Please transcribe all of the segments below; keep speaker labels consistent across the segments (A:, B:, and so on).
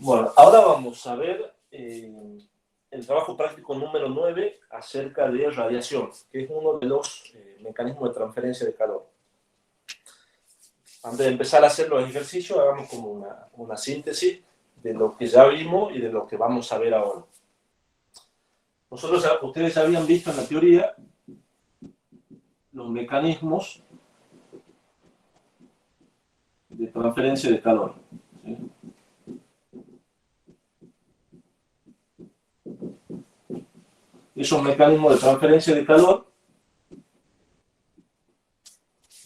A: Bueno, ahora vamos a ver el trabajo práctico número 9 acerca de radiación, que es uno de los mecanismos de transferencia de calor. Antes de empezar a hacer los ejercicios, hagamos como una síntesis de lo que ya vimos y de lo que vamos a ver ahora. Ustedes habían visto en la teoría los mecanismos de transferencia de calor, ¿sí? Esos mecanismos de transferencia de calor,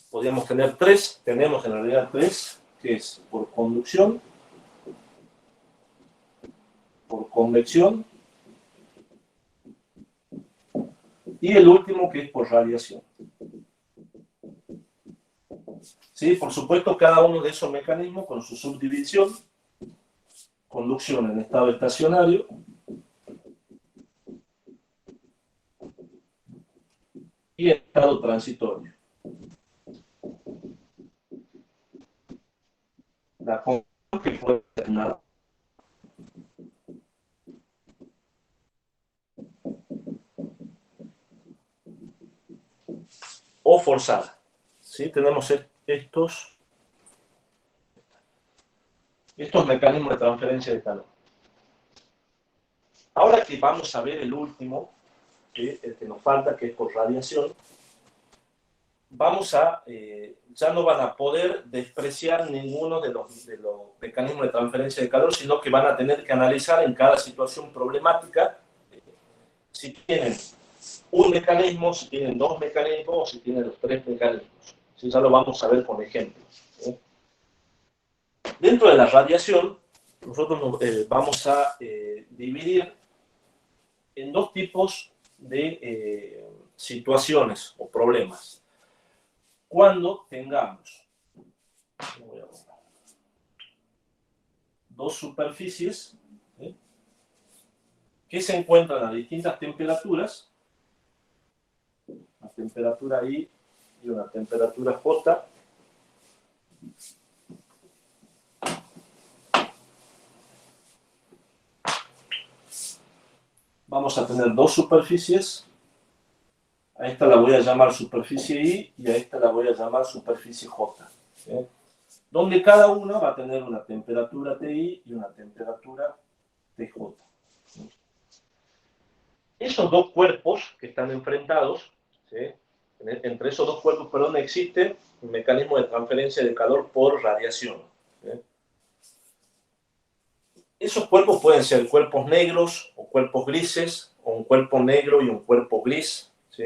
A: podríamos tener tres, tenemos en realidad tres, que es por conducción, por convección, y el último que es por radiación. ¿Sí? Por supuesto, cada uno de esos mecanismos con su subdivisión, conducción en estado estacionario, y estado transitorio. La conducción que puede ser nada. O forzada. ¿Sí? Tenemos estos mecanismos de transferencia de calor. Ahora que vamos a ver el último, el que nos falta, que es por radiación, ya no van a poder despreciar ninguno de los mecanismos de transferencia de calor, sino que van a tener que analizar en cada situación problemática si tienen un mecanismo, si tienen dos mecanismos o si tienen los tres mecanismos. ¿Sí? Ya lo vamos a ver con ejemplos. ¿Sí? Dentro de la radiación, nosotros vamos a dividir en dos tipos de situaciones o problemas. Cuando tengamos dos superficies, ¿sí?, que se encuentran a distintas temperaturas, una temperatura I y una temperatura J, vamos a tener dos superficies. A esta la voy a llamar superficie I y a esta la voy a llamar superficie J, ¿sí?, donde cada una va a tener una temperatura TI y una temperatura TJ. Esos dos cuerpos que están enfrentados, ¿sí?, entre esos dos cuerpos, perdón, existe un mecanismo de transferencia de calor por radiación, ¿sí? Esos cuerpos pueden ser cuerpos negros o cuerpos grises, o un cuerpo negro y un cuerpo gris, ¿sí?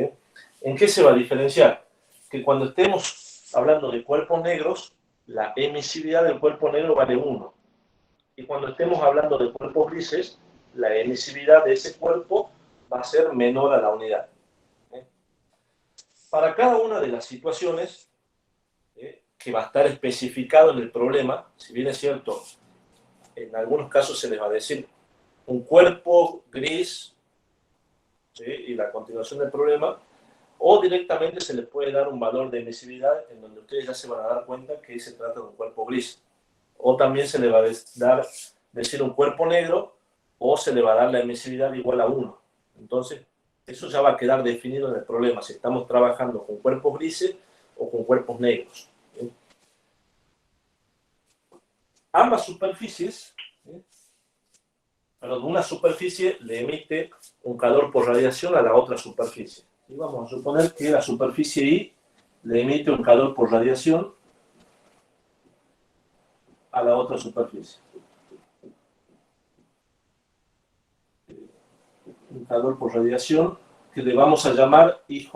A: ¿En qué se va a diferenciar? Que cuando estemos hablando de cuerpos negros, la emisividad del cuerpo negro vale 1. Y cuando estemos hablando de cuerpos grises, la emisividad de ese cuerpo va a ser menor a la unidad. Para cada una de las situaciones, que va a estar especificado en el problema, si bien es cierto, en algunos casos se les va a decir un cuerpo gris, ¿sí?, y la continuación del problema, o directamente se les puede dar un valor de emisividad en donde ustedes ya se van a dar cuenta que se trata de un cuerpo gris. O también se le va a decir un cuerpo negro, o se le va a dar la emisividad igual a 1. Entonces, eso ya va a quedar definido en el problema, si estamos trabajando con cuerpos grises o con cuerpos negros. ¿Sí? Ambas superficies, ¿sí?, perdón, una superficie le emite un calor por radiación a la otra superficie. Y vamos a suponer que la superficie I le emite un calor por radiación a la otra superficie. Un calor por radiación que le vamos a llamar IJ.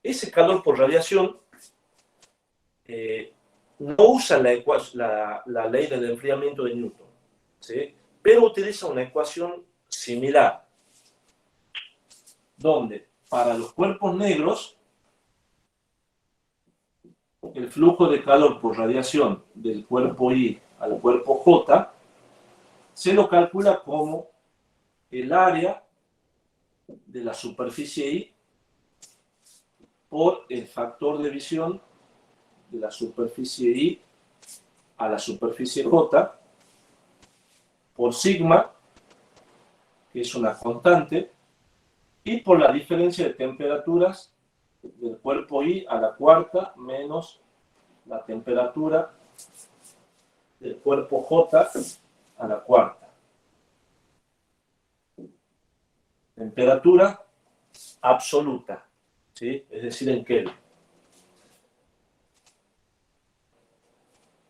A: Ese calor por radiación no usa la ley del enfriamiento de Newton, ¿sí?, pero utiliza una ecuación similar, donde para los cuerpos negros el flujo de calor por radiación del cuerpo I al cuerpo J se lo calcula como el área de la superficie I por el factor de visión de la superficie I a la superficie J por sigma, que es una constante, y por la diferencia de temperaturas del cuerpo I a la cuarta menos la temperatura del cuerpo J a la cuarta. Temperatura absoluta, ¿sí? Es decir, en Kelvin.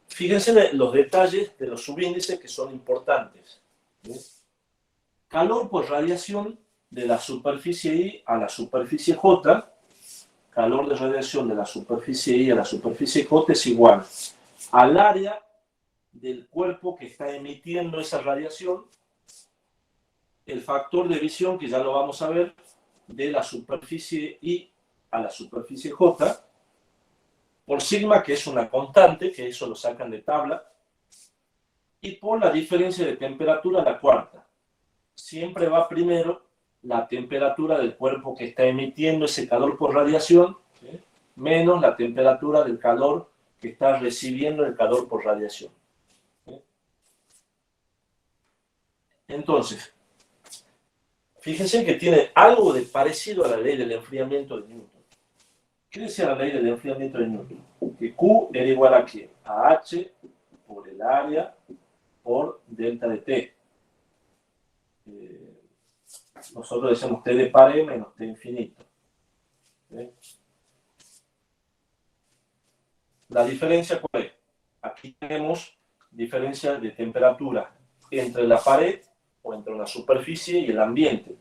A: Fíjense en los detalles de los subíndices que son importantes, ¿sí? Calor por radiación de la superficie I a la superficie J, calor de radiación de la superficie I a la superficie J es igual al área del cuerpo que está emitiendo esa radiación, el factor de visión, que ya lo vamos a ver, de la superficie I a la superficie J, por sigma, que es una constante, que eso lo sacan de tabla, y por la diferencia de temperatura a la cuarta. Siempre va primero la temperatura del cuerpo que está emitiendo ese calor por radiación, ¿sí?, menos la temperatura del calor que está recibiendo el calor por radiación, ¿sí? Entonces, fíjense que tiene algo de parecido a la ley del enfriamiento de Newton. ¿Qué decía la ley del enfriamiento de Newton? Que Q era igual a ¿qué? A H por el área por delta de T. Nosotros decimos T de par menos T infinito. ¿Sí? La diferencia, ¿cuál es? Aquí tenemos diferencia de temperatura entre la pared o entre una superficie y el ambiente.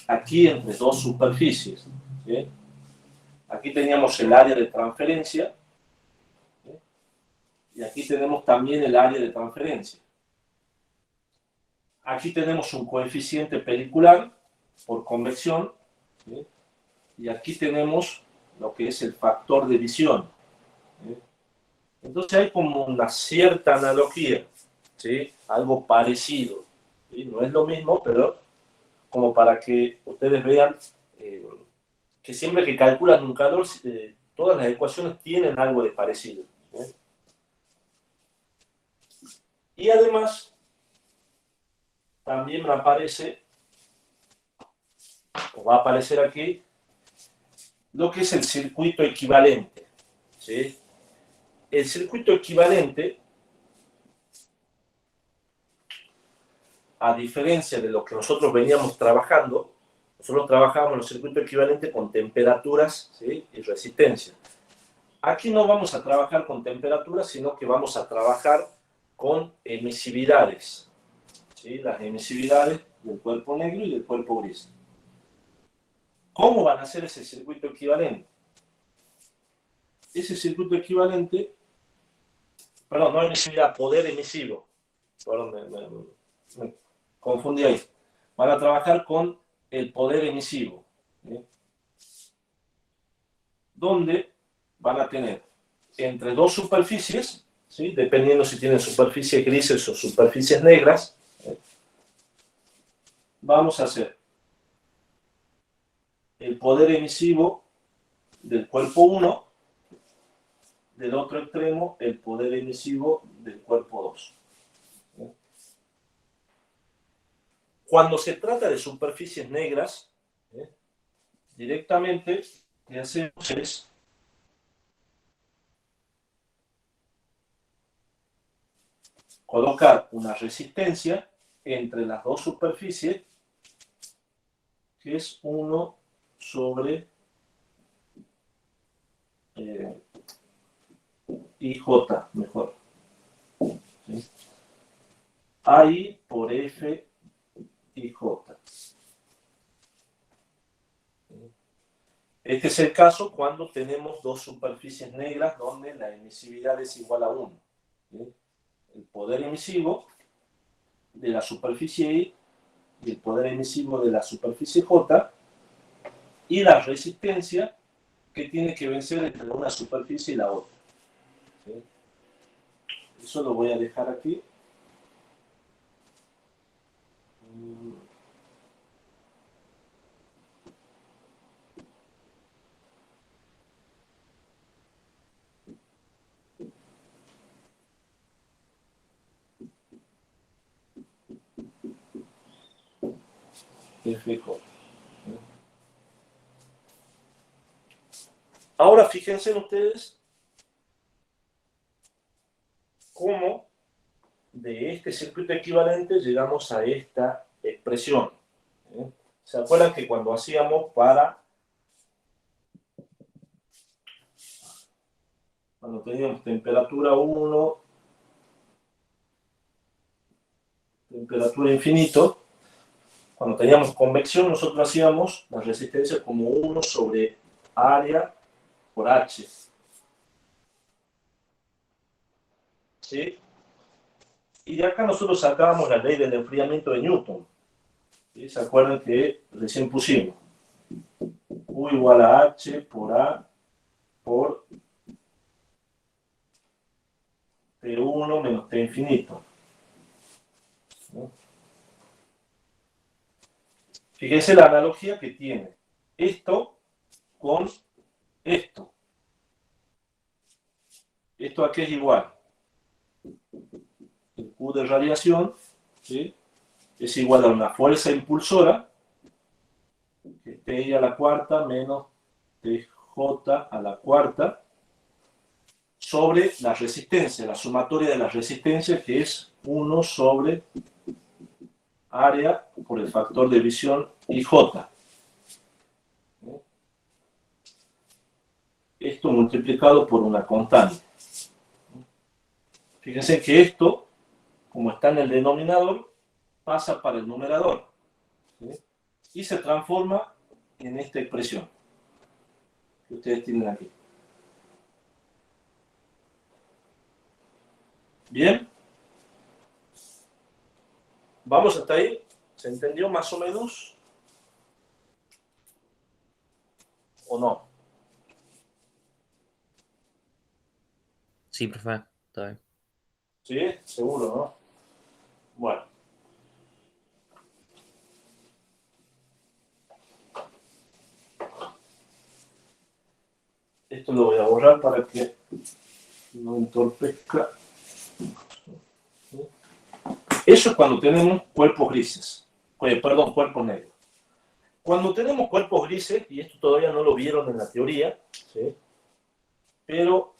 A: Aquí entre dos superficies, ¿sí? Aquí teníamos el área de transferencia, ¿sí?, y aquí tenemos también el área de transferencia. Aquí tenemos un coeficiente pelicular por convección, ¿sí?, y aquí tenemos lo que es el factor de visión, ¿sí? Entonces hay como una cierta analogía, ¿sí?, algo parecido, ¿sí? No es lo mismo, pero como para que ustedes vean que siempre que calculan un calor, todas las ecuaciones tienen algo de parecido, ¿sí? Y además, también me aparece, o va a aparecer aquí, lo que es el circuito equivalente, ¿sí? El circuito equivalente, a diferencia de lo que nosotros veníamos trabajando, nosotros trabajábamos los circuitos equivalentes con temperaturas, ¿sí?, y resistencia. Aquí no vamos a trabajar con temperaturas, sino que vamos a trabajar con emisividades, ¿sí?, las emisividades del cuerpo negro y del cuerpo gris. ¿Cómo van a hacer ese circuito equivalente? Ese circuito equivalente, perdón, no emisividad, poder emisivo. Perdón, me confundí ahí. Van a trabajar con el poder emisivo, ¿sí?, donde van a tener entre dos superficies, ¿sí?, dependiendo si tienen superficies grises o superficies negras, ¿sí?, vamos a hacer el poder emisivo del cuerpo 1, del otro extremo el poder emisivo del cuerpo 2. ¿Sí? Cuando se trata de superficies negras, ¿sí?, directamente lo que hacemos es colocar una resistencia entre las dos superficies, que es 1 sobre IJ, mejor, ¿sí?, AI por F IJ. Este es el caso cuando tenemos dos superficies negras donde la emisividad es igual a 1. ¿Sí? El poder emisivo de la superficie I y el poder emisivo de la superficie J, y la resistencia que tiene que vencer entre una superficie y la otra. ¿Sí? Eso lo voy a dejar aquí. FJ. Ahora fíjense ustedes cómo de este circuito equivalente llegamos a esta expresión. ¿Se acuerdan que cuando hacíamos cuando teníamos temperatura 1, temperatura infinito, cuando teníamos convección, nosotros hacíamos la resistencia como 1 sobre área por H. ¿Sí? Y de acá nosotros sacábamos la ley del enfriamiento de Newton. ¿Sí? ¿Se acuerdan que recién pusimos? U igual a H por A por T1 menos T infinito. ¿Sí? Fíjense la analogía que tiene esto con esto. Esto aquí es igual. El Q de radiación, ¿sí?, es igual a una fuerza impulsora, que es Ti a la cuarta menos Tj a la cuarta, sobre la resistencia, la sumatoria de la resistencia, que es 1 sobre área por el factor de visión IJ. Esto multiplicado por una constante. Fíjense que esto, como está en el denominador, pasa para el numerador, ¿sí?, y se transforma en esta expresión que ustedes tienen aquí. ¿Bien? ¿Vamos hasta ahí? ¿Se entendió más o menos? ¿O no?
B: Sí, profe, está bien.
A: ¿Sí? Seguro, ¿no? Bueno. Esto lo voy a borrar para que no entorpezca. Eso es cuando tenemos cuerpos grises. Perdón, cuerpos negros. Cuando tenemos cuerpos grises, y esto todavía no lo vieron en la teoría, ¿sí?, pero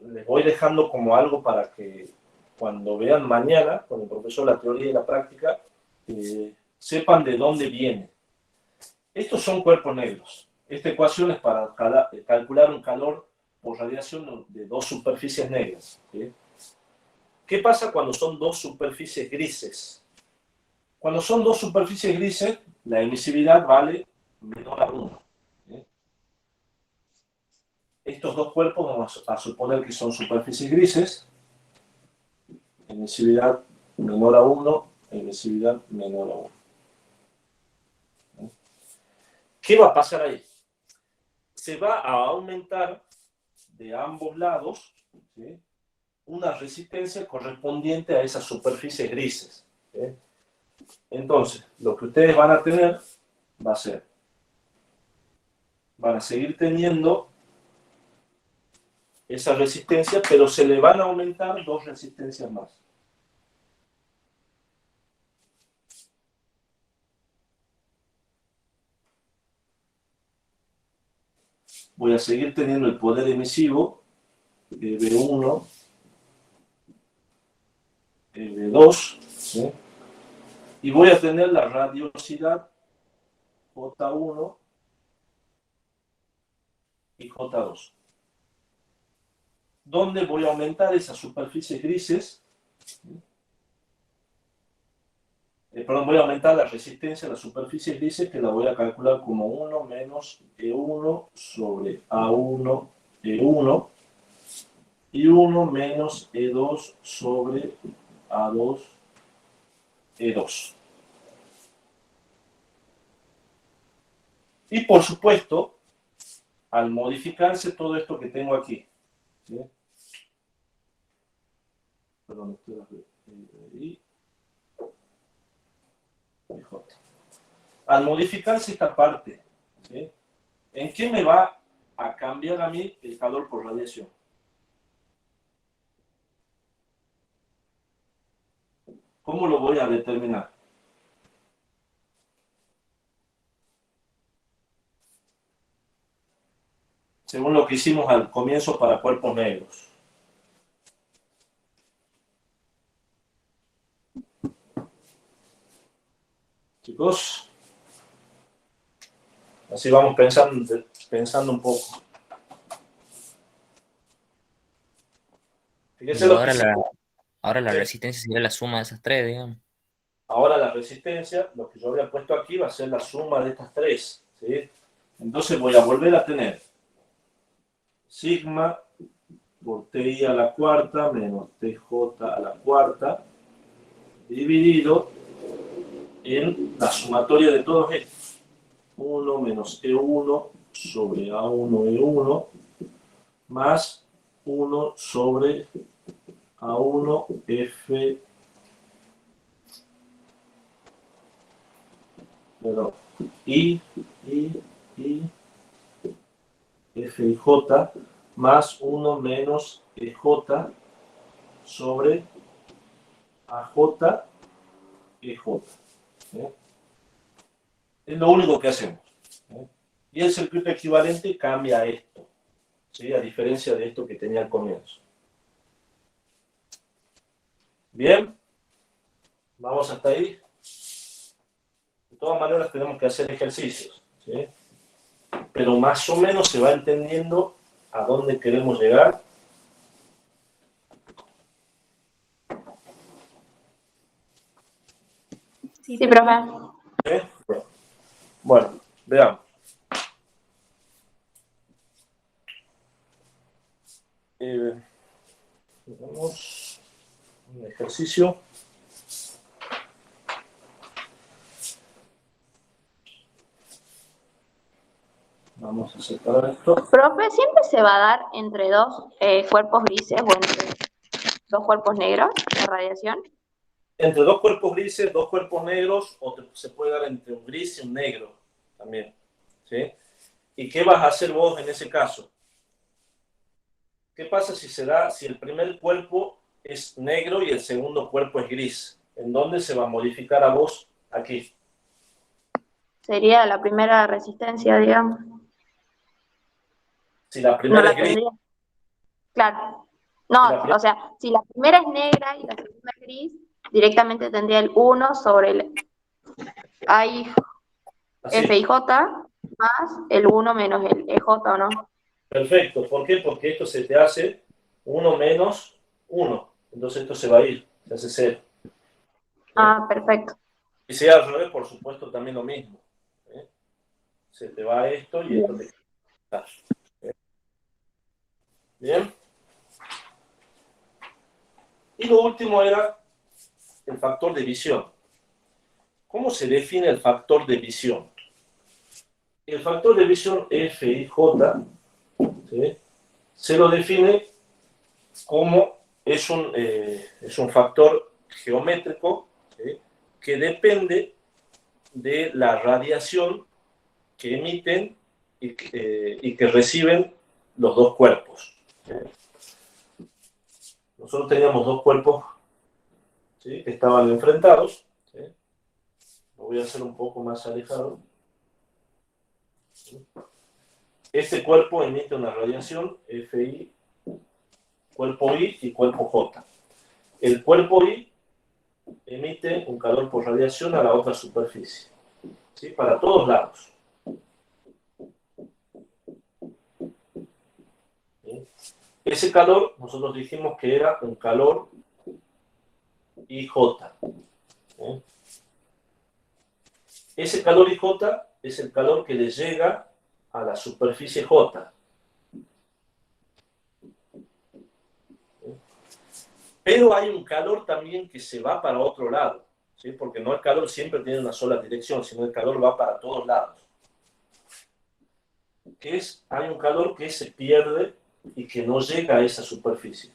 A: les voy dejando como algo para que cuando vean mañana con el profesor la teoría y la práctica, sepan de dónde viene. Estos son cuerpos negros. Esta ecuación es para calcular un calor por radiación de dos superficies negras, ¿sí? ¿Qué pasa cuando son dos superficies grises? Cuando son dos superficies grises, la emisividad vale menor a 1. ¿Sí? Estos dos cuerpos vamos a suponer que son superficies grises, emisividad menor a 1, emisividad menor a 1. ¿Qué va a pasar ahí? Se va a aumentar de ambos lados, ¿sí?, una resistencia correspondiente a esas superficies grises, ¿sí? Entonces, lo que ustedes van a tener va a ser, van a seguir teniendo esa resistencia, pero se le van a aumentar dos resistencias más. Voy a seguir teniendo el poder emisivo de V1, V2, ¿sí?, y voy a tener la radiosidad J1 y J2. ¿Dónde voy a aumentar esas superficies grises? Perdón, voy a aumentar la resistencia a las superficies grises, que la voy a calcular como 1 menos E1 sobre A1 E1 y 1 menos E2 sobre A2 E2. Y por supuesto, al modificarse todo esto que tengo aquí, ¿sí?, perdón, al modificarse esta parte, ¿sí?, ¿en qué me va a cambiar a mí el calor por radiación? ¿Cómo lo voy a determinar? según lo que hicimos al comienzo para cuerpos negros. Chicos, así vamos pensando un poco. Fíjense
B: Y
A: lo que
B: ahora la resistencia sería la suma de esas tres, digamos.
A: ahora la resistencia, lo que yo había puesto aquí, va a ser la suma de estas tres, ¿sí? Entonces voy a volver a tener sigma por TI a la cuarta menos TJ a la cuarta dividido en la sumatoria de todos estos. 1 menos E1 sobre A1 E1 más 1 sobre A1 F, perdón, I, F y J más 1 menos EJ sobre AJ EJ. ¿Eh? Es lo único que hacemos. ¿Eh? Y el circuito equivalente cambia a esto, ¿sí? A diferencia de esto que tenía al comienzo. Bien, vamos hasta ahí. De todas maneras tenemos que hacer ejercicios, ¿sí? Pero más o menos se va entendiendo a dónde queremos llegar.
C: Sí, profe.
A: ¿Eh? Bueno, veamos. Tenemos un ejercicio. Vamos a separar esto.
C: Profe, ¿siempre se va a dar entre dos cuerpos grises o entre dos cuerpos negros la radiación?
A: Entre dos cuerpos grises, dos cuerpos negros, o se puede dar entre un gris y un negro también, ¿sí? ¿Y qué vas a hacer vos en ese caso? ¿Qué pasa si el primer cuerpo es negro y el segundo cuerpo es gris? ¿En dónde se va a modificar a vos aquí?
C: Sería la primera resistencia, digamos.
A: Si la
C: No
A: primera
C: la
A: es gris,
C: tendría. Claro.
A: si
C: No,
A: la
C: o sea, si la primera es negra y la segunda es gris, directamente tendría el 1 sobre el I F
A: así.
C: y J más el 1 menos el EJ, ¿o no?
A: Perfecto. ¿Por qué? Porque esto se te hace 1 menos 1. Entonces esto se va a ir, se hace 0.
C: Ah, perfecto.
A: Y si al revés, por supuesto, también lo mismo. ¿Eh? Se te va esto y esto
C: Bien.
A: te queda. Bien. Y lo último era el factor de visión. ¿Cómo se define el factor de visión? El factor de visión FIJ, ¿sí? Se lo define como es un factor geométrico, ¿sí? Que depende de la radiación que emiten y que reciben los dos cuerpos. ¿Sí? Nosotros teníamos dos cuerpos, ¿sí? Que estaban enfrentados. ¿Sí? Lo voy a hacer un poco más alejado. ¿Sí? Este cuerpo emite una radiación FI, cuerpo I y cuerpo J. El cuerpo I emite un calor por radiación a la otra superficie, ¿sí? Para todos lados. ¿Sí? Ese calor nosotros dijimos que era un calor IJ. ¿Sí? Ese calor IJ es el calor que le llega a la superficie J. ¿Sí? Pero hay un calor también que se va para otro lado, ¿sí? Porque no el calor siempre tiene una sola dirección, sino el calor va para todos lados. Hay un calor que se pierde y que no llega a esa superficie.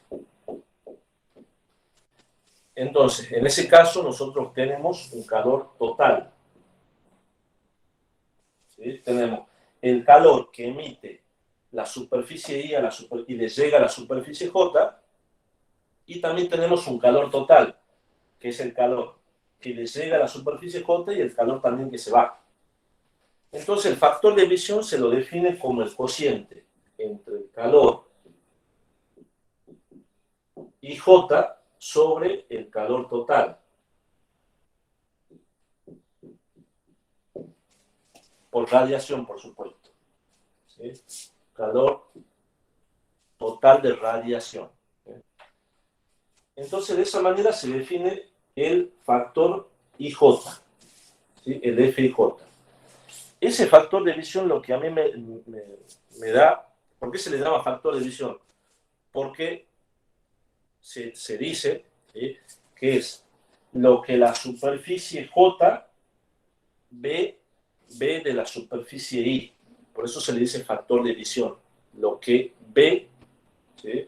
A: Entonces, en ese caso, nosotros tenemos un calor total. ¿Sí? Tenemos el calor que emite la superficie I y le llega a la superficie J, y también tenemos un calor total, que es el calor que le llega a la superficie J y el calor también que se va. Entonces, el factor de visión se lo define como el cociente entre el calor IJ sobre el calor total. Por radiación, por supuesto. ¿Sí? Calor total de radiación. ¿Sí? Entonces, de esa manera se define el factor IJ, ¿sí? El FIJ. Ese factor de visión lo que a mí me da, ¿por qué se le llama factor de visión? Porque se dice, ¿sí?, que es lo que la superficie J ve de la superficie I. Por eso se le dice factor de visión. Lo que ve, ¿sí?,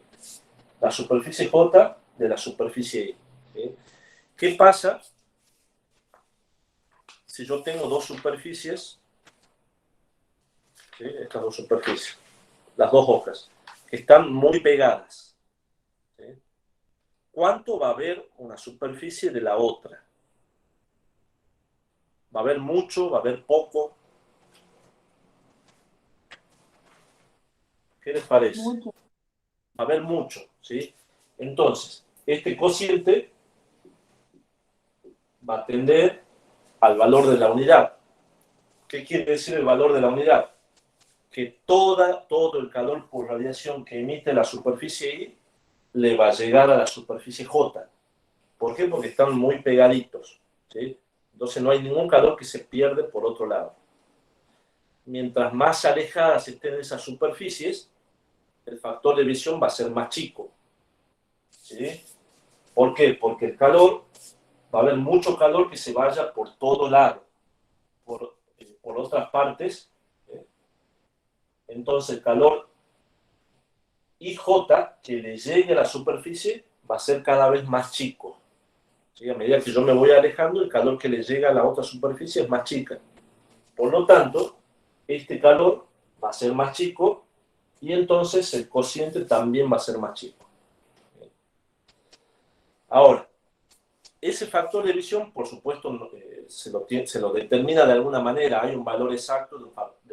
A: la superficie J de la superficie I. ¿Sí? ¿Qué pasa si yo tengo dos superficies? ¿Sí? Estas dos superficies, las dos hojas, que están muy pegadas. ¿Sí? ¿Cuánto va a haber una superficie de la otra? ¿Va a haber mucho? ¿Va a haber poco? ¿Qué les parece?
C: Mucho.
A: Va a haber mucho, ¿sí? Entonces, este cociente va a tender al valor de la unidad. ¿Qué quiere decir el valor de la unidad? Que todo el calor por radiación que emite la superficie I le va a llegar a la superficie J. ¿Por qué? Porque están muy pegaditos, ¿sí? Entonces no hay ningún calor que se pierde por otro lado. Mientras más alejadas estén esas superficies, el factor de visión va a ser más chico, ¿sí? ¿Por qué? Porque el calor, va a haber mucho calor que se vaya por todo lado, por otras partes, ¿sí? Entonces el calor IJ que le llegue a la superficie va a ser cada vez más chico, ¿sí? A medida que yo me voy alejando, el calor que le llega a la otra superficie es más chica. Por lo tanto, este calor va a ser más chico y entonces el cociente también va a ser más chico. Ahora, ese factor de visión, por supuesto, se lo determina de alguna manera. Hay un valor exacto de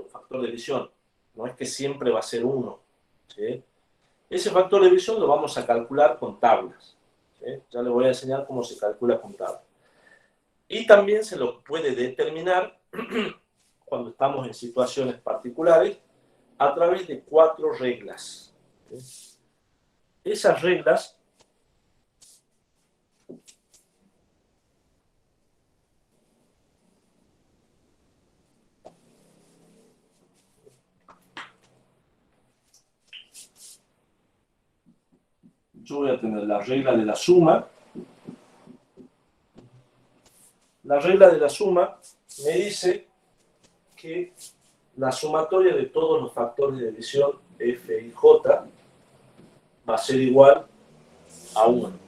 A: un factor de visión. No es que siempre va a ser 1. ¿Sí? Ese factor de visión lo vamos a calcular con tablas. ¿Sí? Ya les voy a enseñar cómo se calcula con tablas. Y también se lo puede determinar cuando estamos en situaciones particulares a través de 4 reglas. ¿Sí? Esas reglas yo voy a tener la regla de la suma. La regla de la suma me dice que la sumatoria de todos los factores de visión F y J va a ser igual a 1.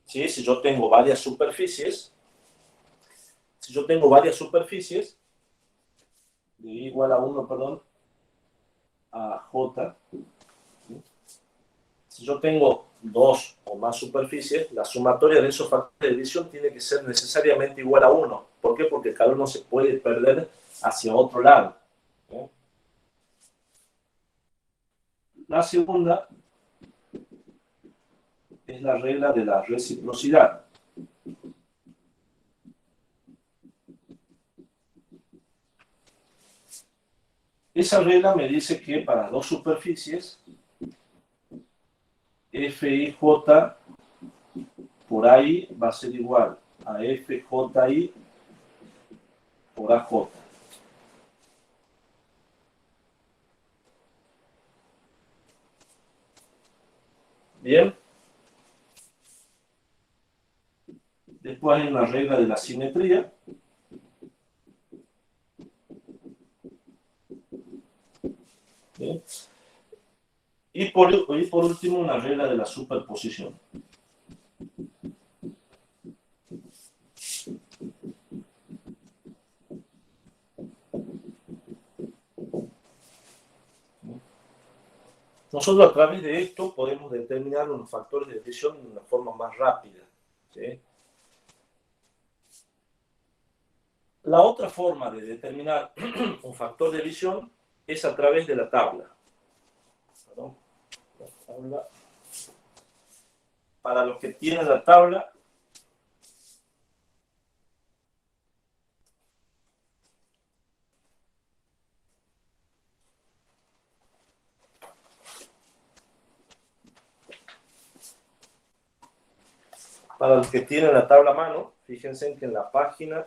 A: ¿Sí? Si yo tengo varias superficies, de igual a 1, perdón, a J. ¿Sí? Si yo tengo 2 o más superficies, la sumatoria de esos factores de visión tiene que ser necesariamente igual a 1. ¿Por qué? Porque el calor no se puede perder hacia otro lado. ¿Sí? La segunda es la regla de la reciprocidad. Esa regla me dice que para dos superficies, FIJ por AI va a ser igual a FJI por AJ. Bien. Después hay una regla de la simetría. Bien. Y por último, una regla de la superposición. Nosotros a través de esto podemos determinar los factores de visión de una forma más rápida. ¿Sí? La otra forma de determinar un factor de visión es a través de la tabla. Perdón. La tabla. Para los que tienen la tabla, a mano, fíjense que en la página,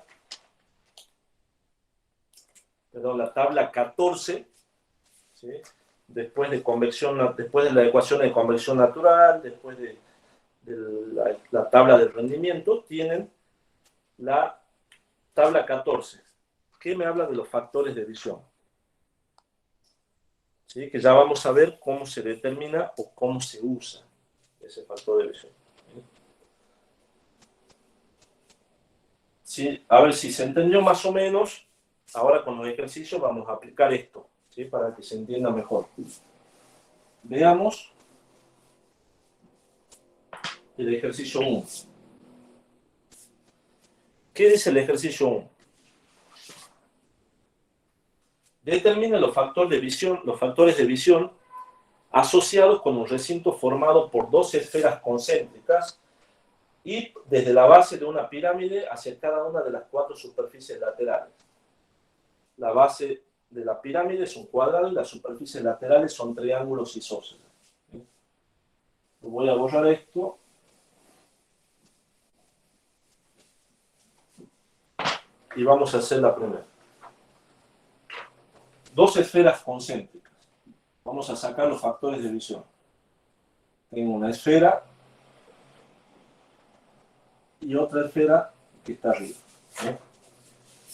A: perdón, la tabla 14, ¿sí? Después de la ecuación de convección natural, después de la tabla del rendimiento, tienen la tabla 14, que me habla de los factores de visión. ¿Sí? Que ya vamos a ver cómo se determina o cómo se usa ese factor de visión. ¿Sí? A ver si se entendió más o menos. Ahora con los ejercicios vamos a aplicar esto, ¿sí? Para que se entienda mejor. Veamos el ejercicio 1. ¿Qué dice el ejercicio 1? Determina los factores de visión asociados con un recinto formado por dos esferas concéntricas y desde la base de una pirámide hacia cada una de las 4 superficies laterales. La base de la pirámide es un cuadrado y las superficies laterales son triángulos isósceles. Voy a borrar esto. Y vamos a hacer la primera. Dos esferas concéntricas. Vamos a sacar los factores de visión. Tengo una esfera y otra esfera que está arriba.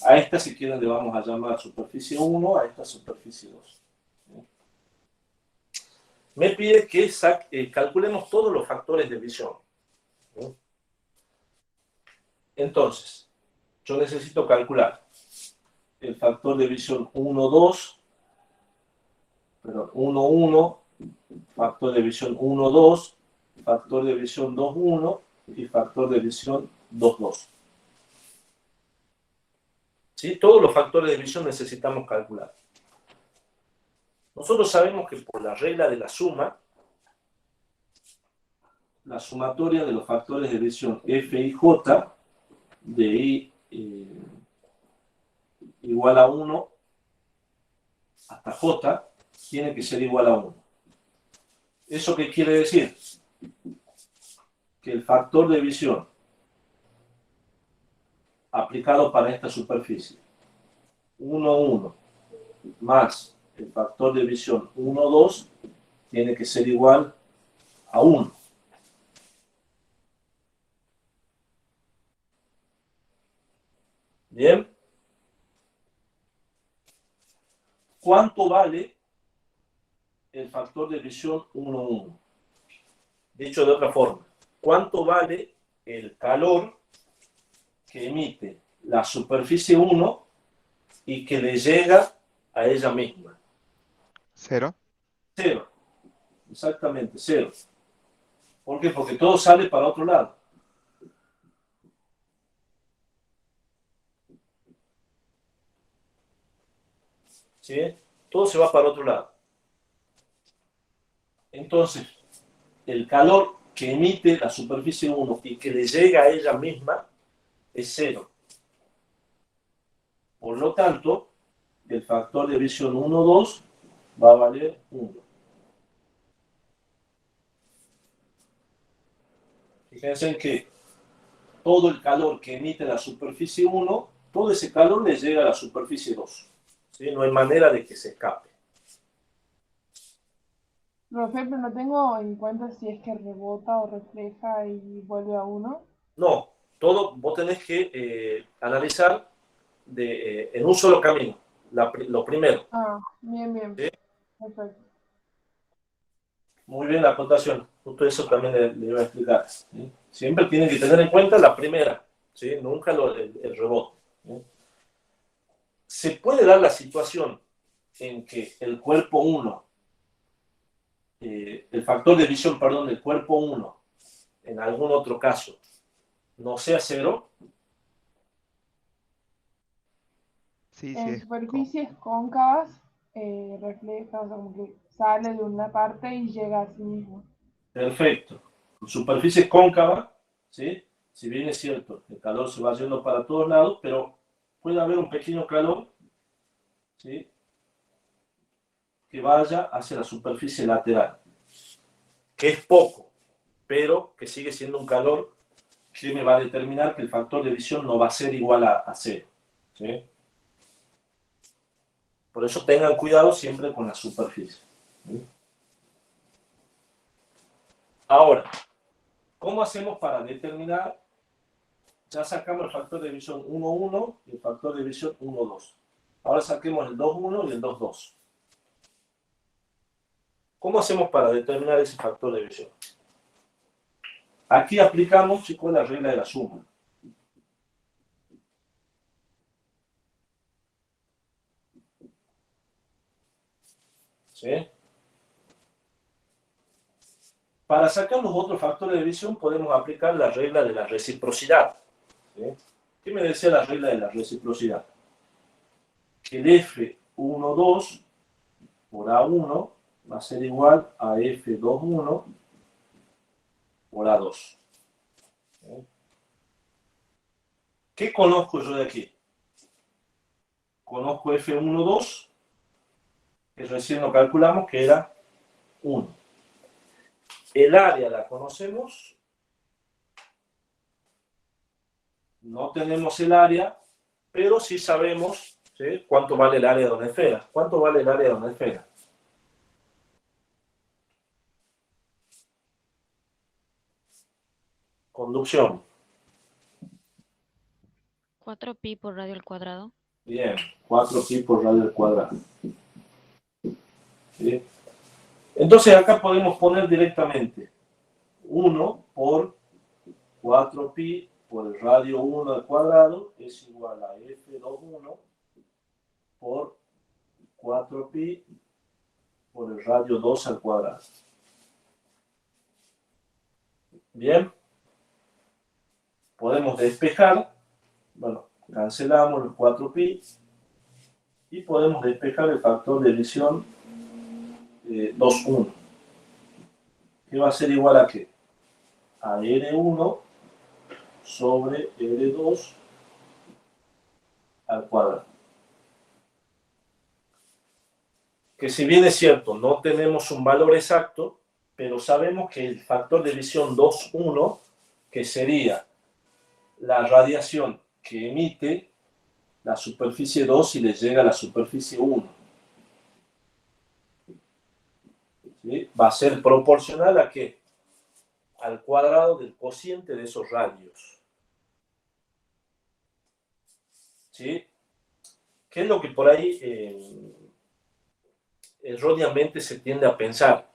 A: A esta, si quieren, le vamos a llamar superficie 1, a esta superficie 2. Me pide que calculemos todos los factores de visión. Entonces, yo necesito calcular el factor de visión 1, 2, perdón, 1, 1, factor de visión 1, 2, factor de visión 2, 1 y factor de visión 2, 2. ¿Sí? Todos los factores de visión necesitamos calcular. Nosotros sabemos que por la regla de la suma, la sumatoria de los factores de visión F y J de I igual a 1 hasta J tiene que ser igual a 1. ¿Eso qué quiere decir? Que el factor de visión aplicado para esta superficie 1, 1 más el factor de visión 1, 2 tiene que ser igual a 1. Bien. ¿Cuánto vale el factor de visión 1, 1? Dicho de otra forma, ¿cuánto vale el calor que emite la superficie 1 y que le llega a ella misma?
D: 0.
A: 0. Exactamente, 0. ¿Por qué? Porque todo sale para otro lado. ¿Sí? Todo se va para otro lado. Entonces, el calor que emite la superficie 1 y que le llega a ella misma es 0. Por lo tanto, el factor de visión 1, 2 va a valer 1. Fíjense que todo el calor que emite la superficie 1, todo ese calor le llega a la superficie 2. ¿Sí? No hay manera de que se escape.
E: Profe, pero no tengo en cuenta si es que rebota o refleja y vuelve a 1.
A: No, todo vos tenés que analizar en un solo camino, lo primero.
E: Ah, bien, bien.
A: ¿Sí?
E: Perfecto.
A: Muy bien la acotación, justo eso también le iba a explicar. ¿Sí? Siempre tienen que tener en cuenta la primera, ¿sí? Nunca el rebote. ¿Sí? Se puede dar la situación en que el cuerpo 1, el factor de visión, perdón, del cuerpo 1, en algún otro caso, no sea 0.
D: Sí, sí,
E: En
D: es
E: superficies cóncavas refleja, o sea, como que sale de una parte y llega a sí mismo.
A: Perfecto. Superficie cóncava, ¿sí? Si bien es cierto, el calor se va yendo para todos lados, pero puede haber un pequeño calor, ¿sí? Que vaya hacia la superficie lateral, que es poco, pero que sigue siendo un calor que me va a determinar que el factor de visión no va a ser igual a cero, ¿sí? Por eso tengan cuidado siempre con la superficie, ¿sí? Ahora, ¿cómo hacemos para determinar? Ya sacamos el factor de división 1,1 y el factor de división 1,2. Ahora saquemos el 2,1 y el 2,2. ¿Cómo hacemos para determinar ese factor de división? Aquí aplicamos, chicos, la regla de la suma. ¿Sí? Para sacar los otros factores de división podemos aplicar la regla de la reciprocidad. ¿Sí? ¿Qué me decía la regla de la reciprocidad? Que el F1,2 por A1 va a ser igual a F2,1 por A2. ¿Sí? ¿Qué conozco yo de aquí? Conozco F1,2, que recién lo calculamos, que era 1. El área la conocemos, no tenemos el área, pero sí sabemos, ¿sí?, cuánto vale el área de una esfera. ¿Cuánto vale el área de una esfera? Conducción.
F: 4pi por radio al cuadrado.
A: Bien, 4pi por radio al cuadrado. ¿Sí? Entonces acá podemos poner directamente 1 por 4pi por el radio 1 al cuadrado es igual a F2,1 por 4pi por el radio 2 al cuadrado. Bien. Podemos despejar, bueno, cancelamos los 4pi y podemos despejar el factor de división 2,1. ¿Qué va a ser igual a qué? A R1 sobre R2 al cuadrado. Que si bien es cierto, no tenemos un valor exacto, pero sabemos que el factor de división 2,1, que sería la radiación que emite la superficie 2 y le llega a la superficie 1. ¿Sí? Va a ser proporcional a qué? Al cuadrado del cociente de esos radios. ¿Sí? ¿Qué es lo que por ahí erróneamente se tiende a pensar?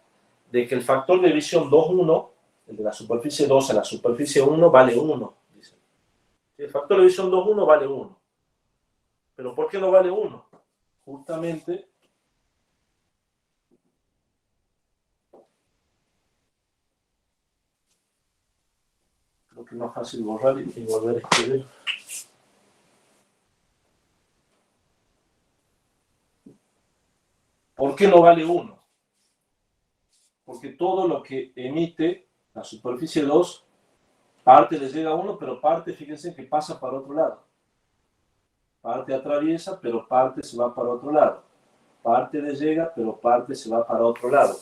A: De que el factor de división 2,1, el de la superficie 2 a la superficie 1, vale 1. Dicen. El factor de división 2,1 vale 1. ¿Pero por qué no vale 1? Justamente creo que es más fácil borrar y volver a escribir. ¿Por qué no vale 1? Porque todo lo que emite la superficie 2, parte le llega a 1, pero parte, fíjense que pasa para otro lado. Parte atraviesa, pero parte se va para otro lado. Parte le llega, pero parte se va para otro lado.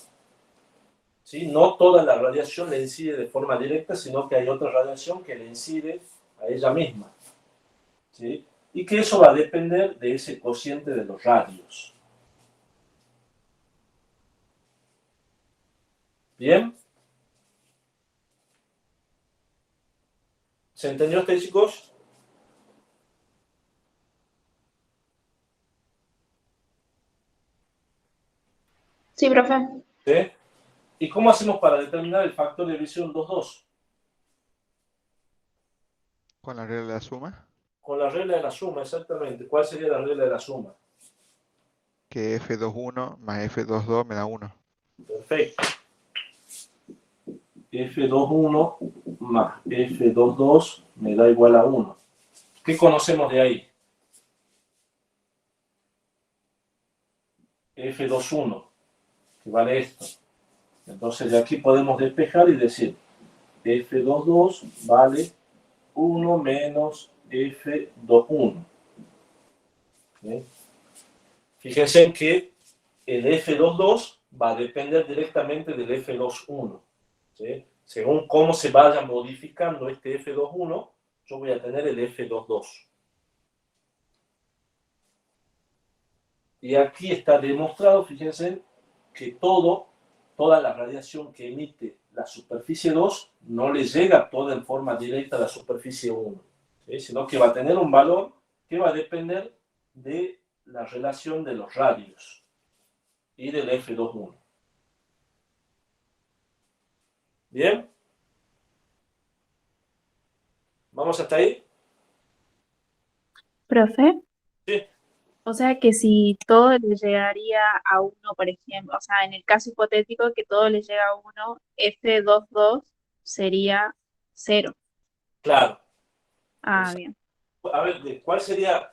A: ¿Sí? No toda la radiación le incide de forma directa, sino que hay otra radiación que le incide a ella misma. ¿Sí? Y que eso va a depender de ese cociente de los radios. ¿Bien? ¿Se entendió este, chicos?
C: Sí, profe.
A: ¿Sí? ¿Y cómo hacemos para determinar el factor de división 2,2?
D: con la regla de la suma,
A: Con la regla de la suma, exactamente. ¿Cuál sería la regla de la suma?
D: que F21 más F22 me da 1.
A: Perfecto. F2,1 más F2,2 me da igual a 1. ¿Qué conocemos de ahí? F21, que vale esto. Entonces de aquí podemos despejar y decir F22 vale 1 menos F21. ¿Sí? Fíjense que el F22 va a depender directamente del F21. ¿Sí? Según cómo se vaya modificando este F21, yo voy a tener el F22. Y aquí está demostrado, fíjense, que toda la radiación que emite la superficie 2 no le llega toda en forma directa a la superficie 1, ¿sí? Sino que va a tener un valor que va a depender de la relación de los radios y del F21. ¿Bien? ¿Vamos hasta ahí?
G: Profe,
A: Sí,
G: o sea que si todo le llegaría a uno, por ejemplo, o sea, en el caso hipotético que todo le llega a uno, F22 sería 0.
A: claro.
G: Ah, bien.
A: A ver, ¿cuál sería,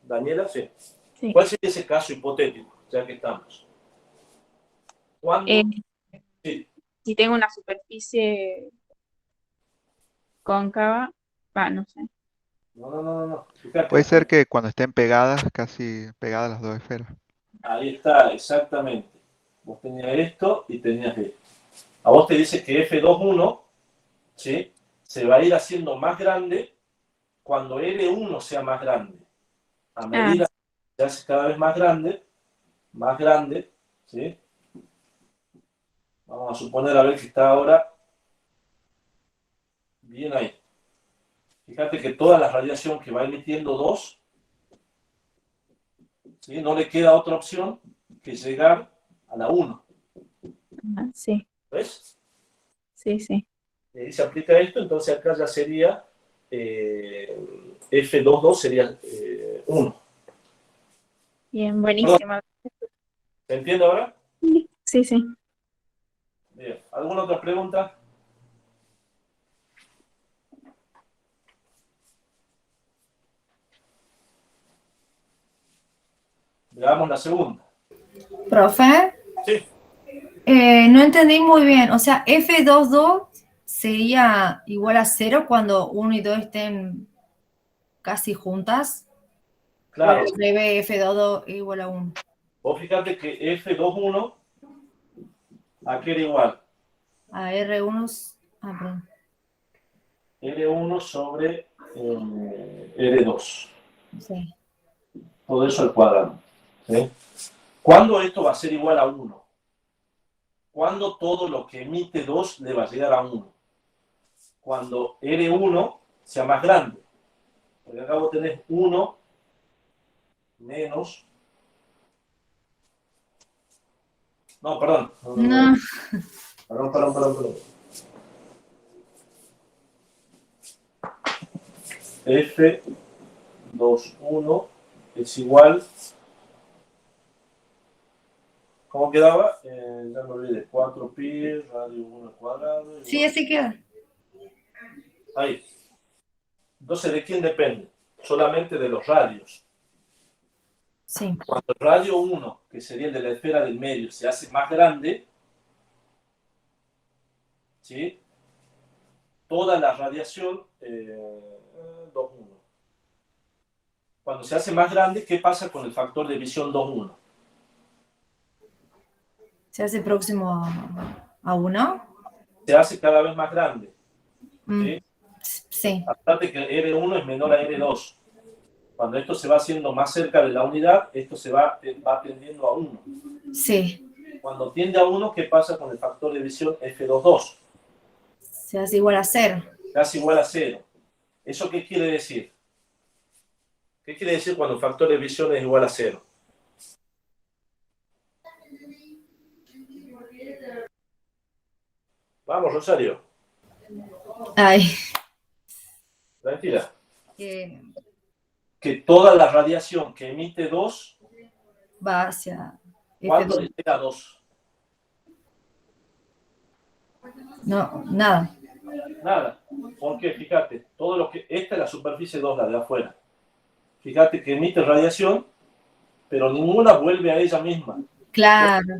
A: Daniela? Sí.
G: Sí.
A: ¿Cuál sería ese caso hipotético, ya que estamos? ¿Cuándo?
G: Eh,
A: Sí,
G: si tengo una superficie cóncava, no sé.
A: no. Fíjate,
D: Puede ser que cuando estén pegadas, casi pegadas las dos esferas.
A: ahí está, exactamente. Vos tenías esto y tenías esto. A vos te dice que F21, ¿sí? Se va a ir haciendo más grande cuando L1 sea más grande. A medida que se hace cada vez más grande, ¿sí? Vamos a suponer a ver que está ahora bien ahí. Fíjate que toda la radiación que va emitiendo 2, ¿sí? No le queda otra opción que llegar a la 1.
G: Sí,
A: ¿Ves?
G: sí, sí.
A: Y ahí se aplica esto, entonces acá ya sería F22 sería 1.
G: Bien, buenísimo.
A: ¿Se entiende ahora?
G: Sí, sí.
A: Bien. ¿Alguna otra pregunta? Veamos la segunda.
H: Profe,
A: Sí,
H: no entendí muy bien. O sea, F22 sería igual a 0 cuando 1 y 2 estén casi juntas. O
A: claro.
H: al revés, F22 es igual a 1.
A: Vos fíjate que F21 aquí era igual.
H: A R1, perdón.
A: R1 sobre R2.
H: Sí.
A: Todo eso al cuadrado. ¿Sí? ¿Cuándo esto va a ser igual a 1? Cuando todo lo que emite 2 le va a llegar a 1. Cuando R1 sea más grande. Porque acá vos tenés 1 menos... No, perdón.
H: No.
A: Perdón. F21 es igual... ¿Cómo quedaba? Ya me olvidé. 4pi, radio 1 al cuadrado.
H: Sí, así queda.
A: Ahí. Entonces, ¿de quién depende? Solamente de los radios.
H: Sí.
A: Cuando el radio 1, que sería el de la esfera del medio, se hace más grande, ¿sí? Toda la radiación 2,1. Cuando se hace más grande, ¿qué pasa con el factor de visión 2,1?
H: Se hace próximo a 1.
A: Se hace cada vez más grande. ¿Sí?
H: Sí.
A: Aparte que R1 es menor a R2. Cuando esto se va haciendo más cerca de la unidad, esto se va tendiendo a 1.
H: Sí.
A: Cuando tiende a 1, ¿qué pasa con el factor de visión F22?
H: Se hace igual a 0.
A: Casi igual a 0. ¿Eso qué quiere decir? ¿Qué quiere decir cuando el factor de visión es igual a 0? Vamos, Rosario.
H: Ay.
A: Tranquila. Que toda la radiación que emite 2
H: Va hacia...
A: ¿cuánto le llega a 2?
H: No, nada.
A: Nada. Porque fíjate, todo lo que... Esta es la superficie 2, la de afuera. Fíjate que emite radiación pero ninguna vuelve a ella misma.
H: Claro,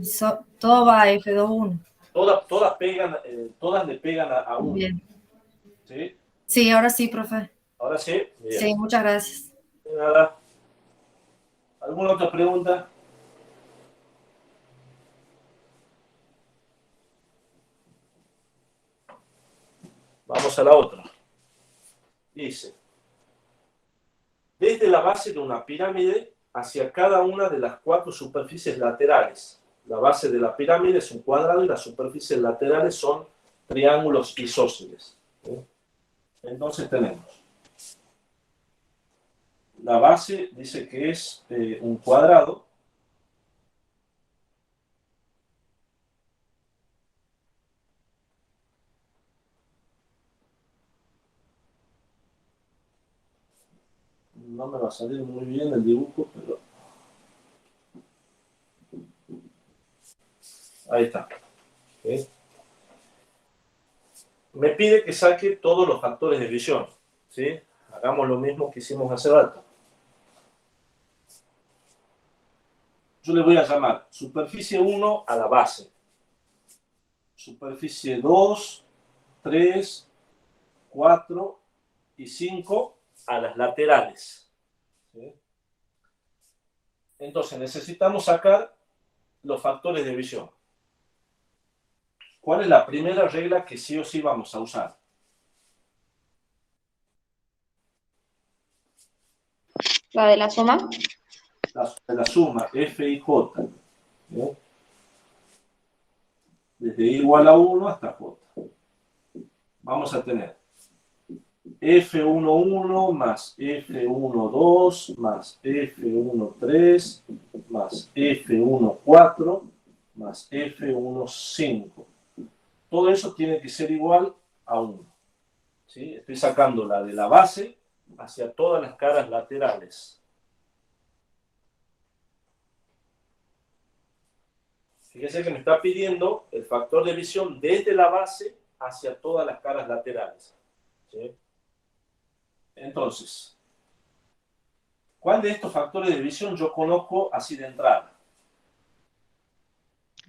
H: todo va a F2.1.
A: Todas pegan, todas le pegan a uno.
H: Bien.
A: ¿Sí?
H: Sí, ahora sí, profe.
A: Ahora sí. Bien.
H: Sí, muchas gracias.
A: De nada. ¿Alguna otra pregunta? Vamos a la otra. Dice, desde la base de una pirámide hacia cada una de las 4 superficies laterales. La base de la pirámide es un cuadrado y las superficies laterales son triángulos isósceles. ¿Sí? Entonces tenemos, la base dice que es un cuadrado. No me va a salir muy bien el dibujo, pero ahí está. ¿Sí? Me pide que saque todos los factores de división. ¿Sí? Hagamos lo mismo que hicimos hace rato. Yo le voy a llamar superficie 1 a la base. Superficie 2, 3, 4 y 5 a las laterales. ¿Sí? Entonces necesitamos sacar los factores de división. ¿Cuál es la primera regla que sí o sí vamos a usar?
C: La de la suma.
A: La suma F y J. ¿Sí? Desde I igual a 1 hasta J. Vamos a tener F11 más F12 más F13 más F14 más F15. Todo eso tiene que ser igual a 1. ¿Sí? Estoy sacando la de la base hacia todas las caras laterales. Fíjense que me está pidiendo el factor de división desde la base hacia todas las caras laterales. ¿Sí? Entonces, ¿cuál de estos factores de división yo conozco así de entrada?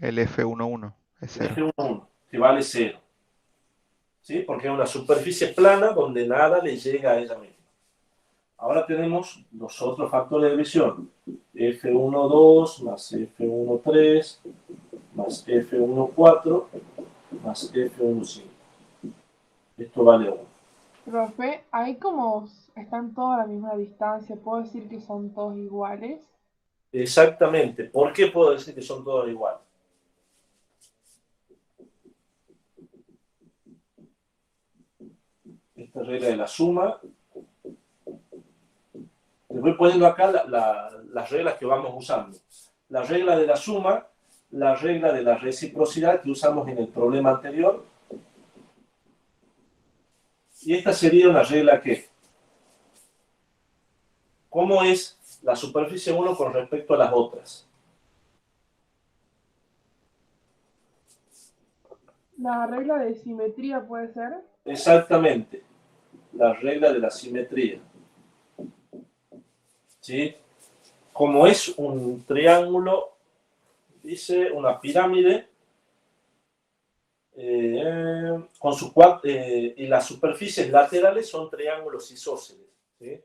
D: El F11 es
A: El
D: 0.
A: F11, que vale 0. ¿Sí? Porque es una superficie plana donde nada le llega a ella misma. Ahora tenemos los otros factores de división. F12 más F13 más F14 más F15. Esto vale 1.
E: Profe, ahí como están todos a la misma distancia, ¿puedo decir que son todos iguales?
A: Exactamente. ¿Por qué puedo decir que son todos iguales? Esta regla de la suma. Les voy poniendo acá las reglas que vamos usando. La regla de la suma, la regla de la reciprocidad que usamos en el problema anterior. Y esta sería una regla que, ¿cómo es la superficie 1 con respecto a las otras?
E: La regla de simetría puede ser.
A: Exactamente, la regla de la simetría. ¿Sí? Como es un triángulo, dice una pirámide, con sus y las superficies laterales son triángulos isósceles. ¿Sí?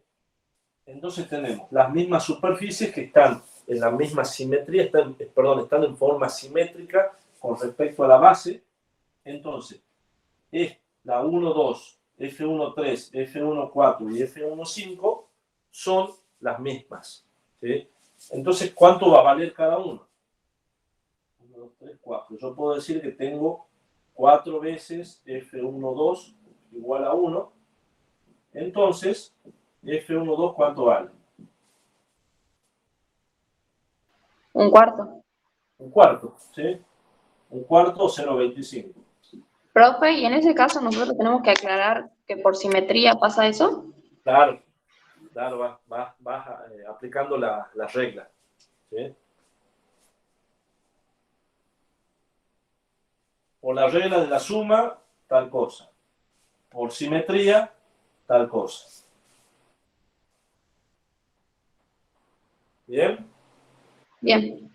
A: Entonces tenemos las mismas superficies que están en la misma simetría, están en forma simétrica con respecto a la base. Entonces, es la 1,2, F1,3, F1,4 y F1,5 son las mismas. ¿Sí? Entonces, ¿cuánto va a valer cada uno? 1, 2, 3, 4. Yo puedo decir que tengo 4 veces F1,2 igual a 1. Entonces, F1,2, ¿cuánto vale?
C: Un cuarto.
A: Un cuarto, ¿sí? Un cuarto o 0,25.
C: Profe, y en ese caso nosotros tenemos que aclarar que por simetría pasa eso.
A: Claro, vas aplicando la regla. ¿Sí? Por la regla de la suma, tal cosa. Por simetría, tal cosa. ¿Bien?
C: Bien.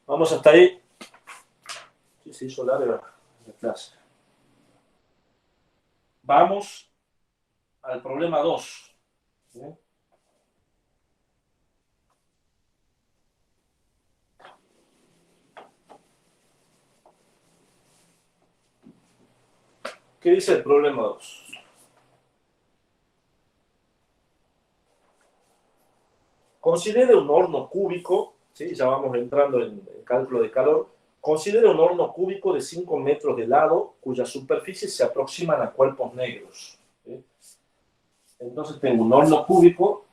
A: Vamos hasta ahí. Sí, se hizo larga la clase. Vamos al problema 2. ¿Sí? ¿Qué dice el problema 2? Considere un horno cúbico, ¿sí? Ya vamos entrando en el cálculo de calor. Considere un horno cúbico de 5 metros de lado, cuyas superficies se aproximan a cuerpos negros. ¿Sí? Entonces tengo un horno cúbico.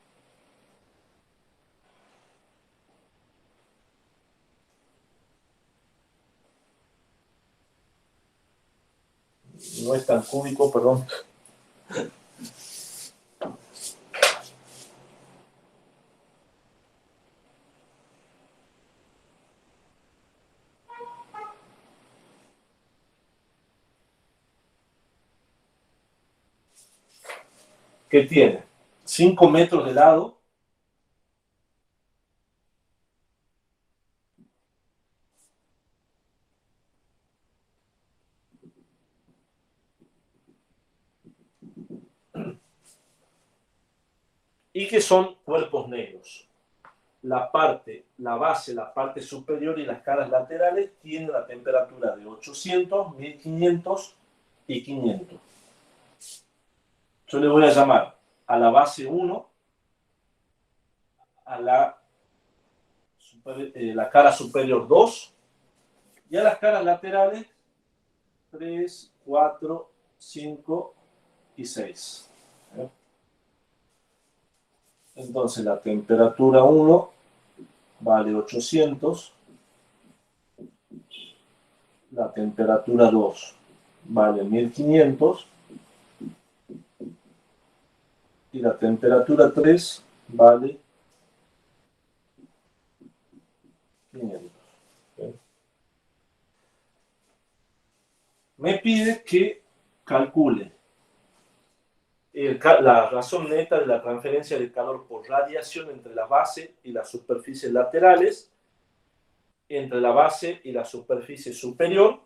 A: No es tan cúbico, perdón. Que tiene 5 metros de lado, y que son cuerpos negros. La base, la parte superior y las caras laterales tienen la temperatura de 800, 1500 y 500. Yo le voy a llamar a la base 1, a la cara superior 2 y a las caras laterales 3, 4, 5 y 6. Entonces la temperatura 1 vale 800, la temperatura 2 vale 1500 y la temperatura 3 vale 500. ¿Okay? Me pide que calcule la razón neta de la transferencia de calor por radiación entre la base y las superficies laterales, entre la base y la superficie superior,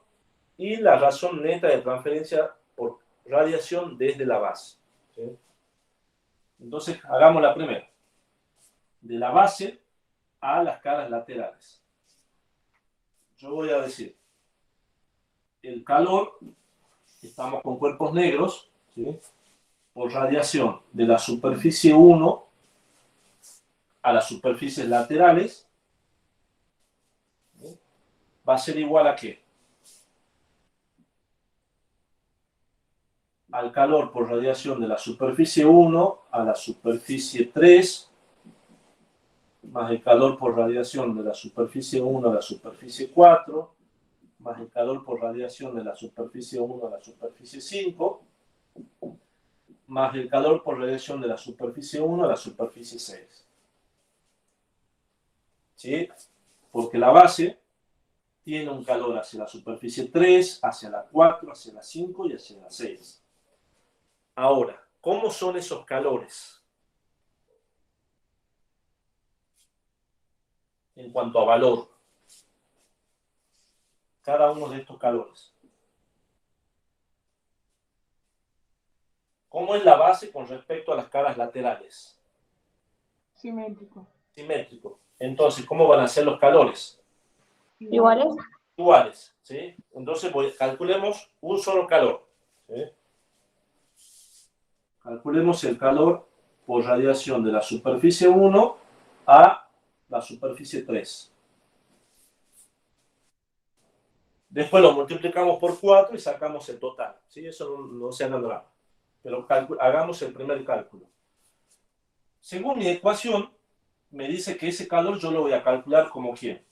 A: y la razón neta de transferencia por radiación desde la base. ¿Sí? Entonces, hagamos la primera. De la base a las caras laterales. Yo voy a decir, el calor, estamos con cuerpos negros, ¿sí? Por radiación de la superficie 1 a las superficies laterales, ¿sí? Va a ser igual a ¿qué? Al calor por radiación de la superficie 1 a la superficie 3, más el calor por radiación de la superficie 1 a la superficie 4, más el calor por radiación de la superficie 1 a la superficie 5, más el calor por radiación de la superficie 1 a la superficie 6. ¿Sí? Porque la base tiene un calor hacia la superficie 3, hacia la 4, hacia la 5 y hacia la 6. Ahora, ¿cómo son esos calores? En cuanto a valor. Cada uno de estos calores. ¿Cómo es la base con respecto a las caras laterales?
E: Simétrico.
A: Simétrico. Entonces, ¿cómo van a ser los calores?
C: ¿Iguales?
A: Iguales, ¿sí? Entonces, calculemos un solo calor. ¿Sí? Calculemos el calor por radiación de la superficie 1 a la superficie 3. Después lo multiplicamos por 4 y sacamos el total. ¿Sí? Eso no se haga nada. Pero hagamos el primer cálculo. Según mi ecuación, me dice que ese calor yo lo voy a calcular como ¿quién?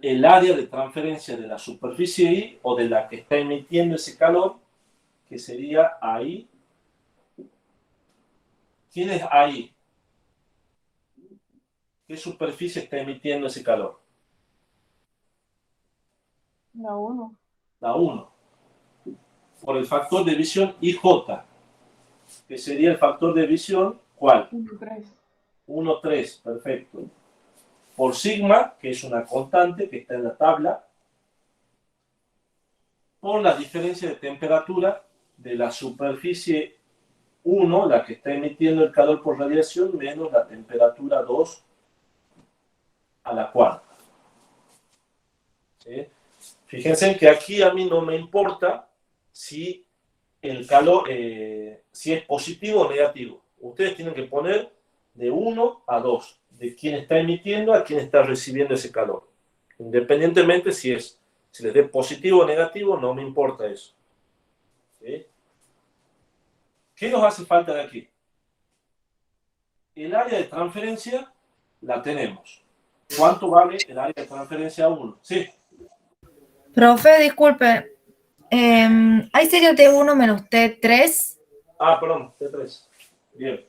A: El área de transferencia de la superficie I o de la que está emitiendo ese calor, que sería ahí. ¿Quién es ahí? ¿Qué superficie está emitiendo ese calor?
E: La 1.
A: La 1. por el factor de división IJ, que sería el factor de división, ¿cuál?
E: 1, 3.
A: 1, 3, perfecto. Por sigma, que es una constante que está en la tabla, por la diferencia de temperatura de la superficie 1, la que está emitiendo el calor por radiación, menos la temperatura 2 a la cuarta. ¿Sí? Fíjense que aquí a mí no me importa si el calor, si es positivo o negativo. Ustedes tienen que poner de 1 a 2, de quién está emitiendo a quién está recibiendo ese calor. Independientemente si les dé positivo o negativo, no me importa eso. ¿Sí? ¿Qué nos hace falta de aquí? El área de transferencia la tenemos. ¿Cuánto vale el área de transferencia 1? Sí.
H: Profe, disculpe. Ahí sería T1 menos T3.
A: Ah, perdón, T3. Bien.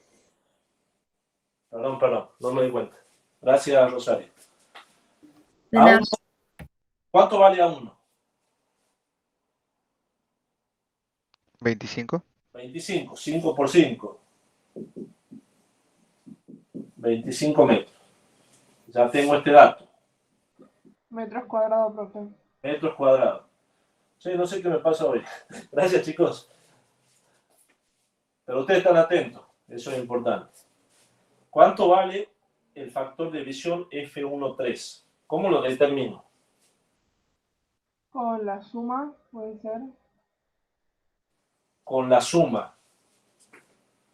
A: Perdón, no me di cuenta. Gracias, Rosario.
H: De nada.
A: ¿Cuánto vale A1?
D: 25.
A: 25, 5 por 5. 25 metros. Ya tengo este dato.
E: Metros cuadrados, profe.
A: Metros cuadrados. Sí, no sé qué me pasa hoy. Gracias, chicos. Pero ustedes están atentos. Eso es importante. ¿Cuánto vale el factor de división F1,3? ¿Cómo lo determino?
E: Con la suma, puede ser.
A: Con la suma.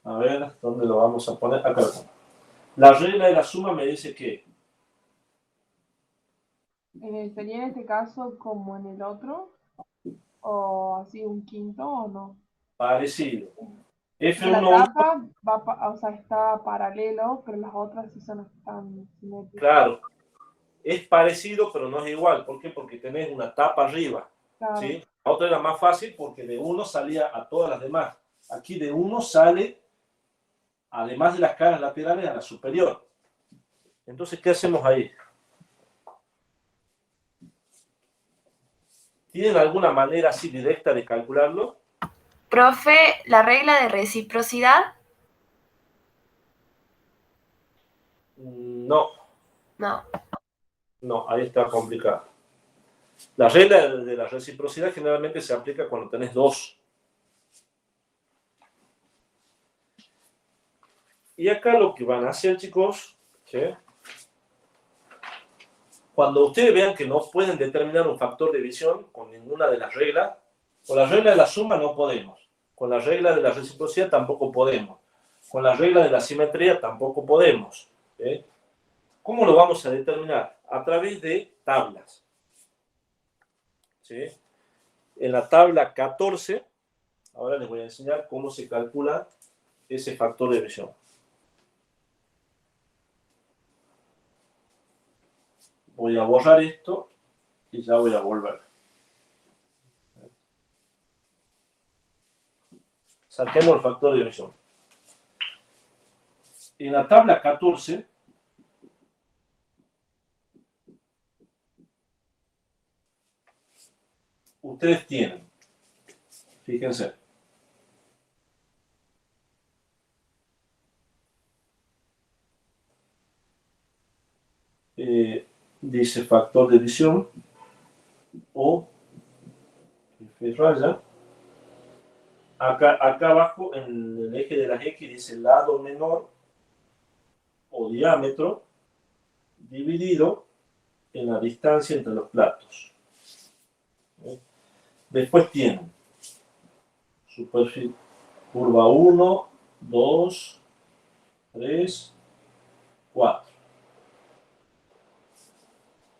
A: A ver, ¿dónde lo vamos a poner? Acá. La regla de la suma me dice que
E: ¿Sería en este caso como en el otro? ¿O así un quinto o no?
A: parecido.
E: La
A: F1,1,
E: tapa o sea, está paralelo, pero las otras sí están simétricas.
A: claro, es parecido, pero no es igual. ¿Por qué? Porque tenés una tapa arriba.
E: Claro.
A: ¿Sí? La otra era más fácil porque de uno salía a todas las demás. Aquí de uno sale, además de las caras laterales, a la superior. Entonces, ¿qué hacemos ahí? ¿Tienen alguna manera así directa de calcularlo?
I: Profe, la regla de reciprocidad.
A: No,
I: No.
A: ahí está complicado. La regla de la reciprocidad generalmente se aplica cuando tenés dos. Y acá lo que van a hacer, chicos, ¿sí? Cuando ustedes vean que no pueden determinar un factor de división con ninguna de las reglas, con la regla de la suma no podemos, con la regla de la reciprocidad tampoco podemos, con la regla de la simetría tampoco podemos. ¿Sí? ¿Cómo lo vamos a determinar? A través de tablas. ¿Sí? En la tabla 14, ahora les voy a enseñar cómo se calcula ese factor de división. Voy a borrar esto y ya voy a volver. Saquemos el factor de división. En la tabla 14, ustedes tienen, fíjense, dice factor de división o F raya. Acá abajo en el eje de las X dice lado menor o diámetro dividido en la distancia entre los platos. Después tienen superficie, curva 1, 2, 3, 4.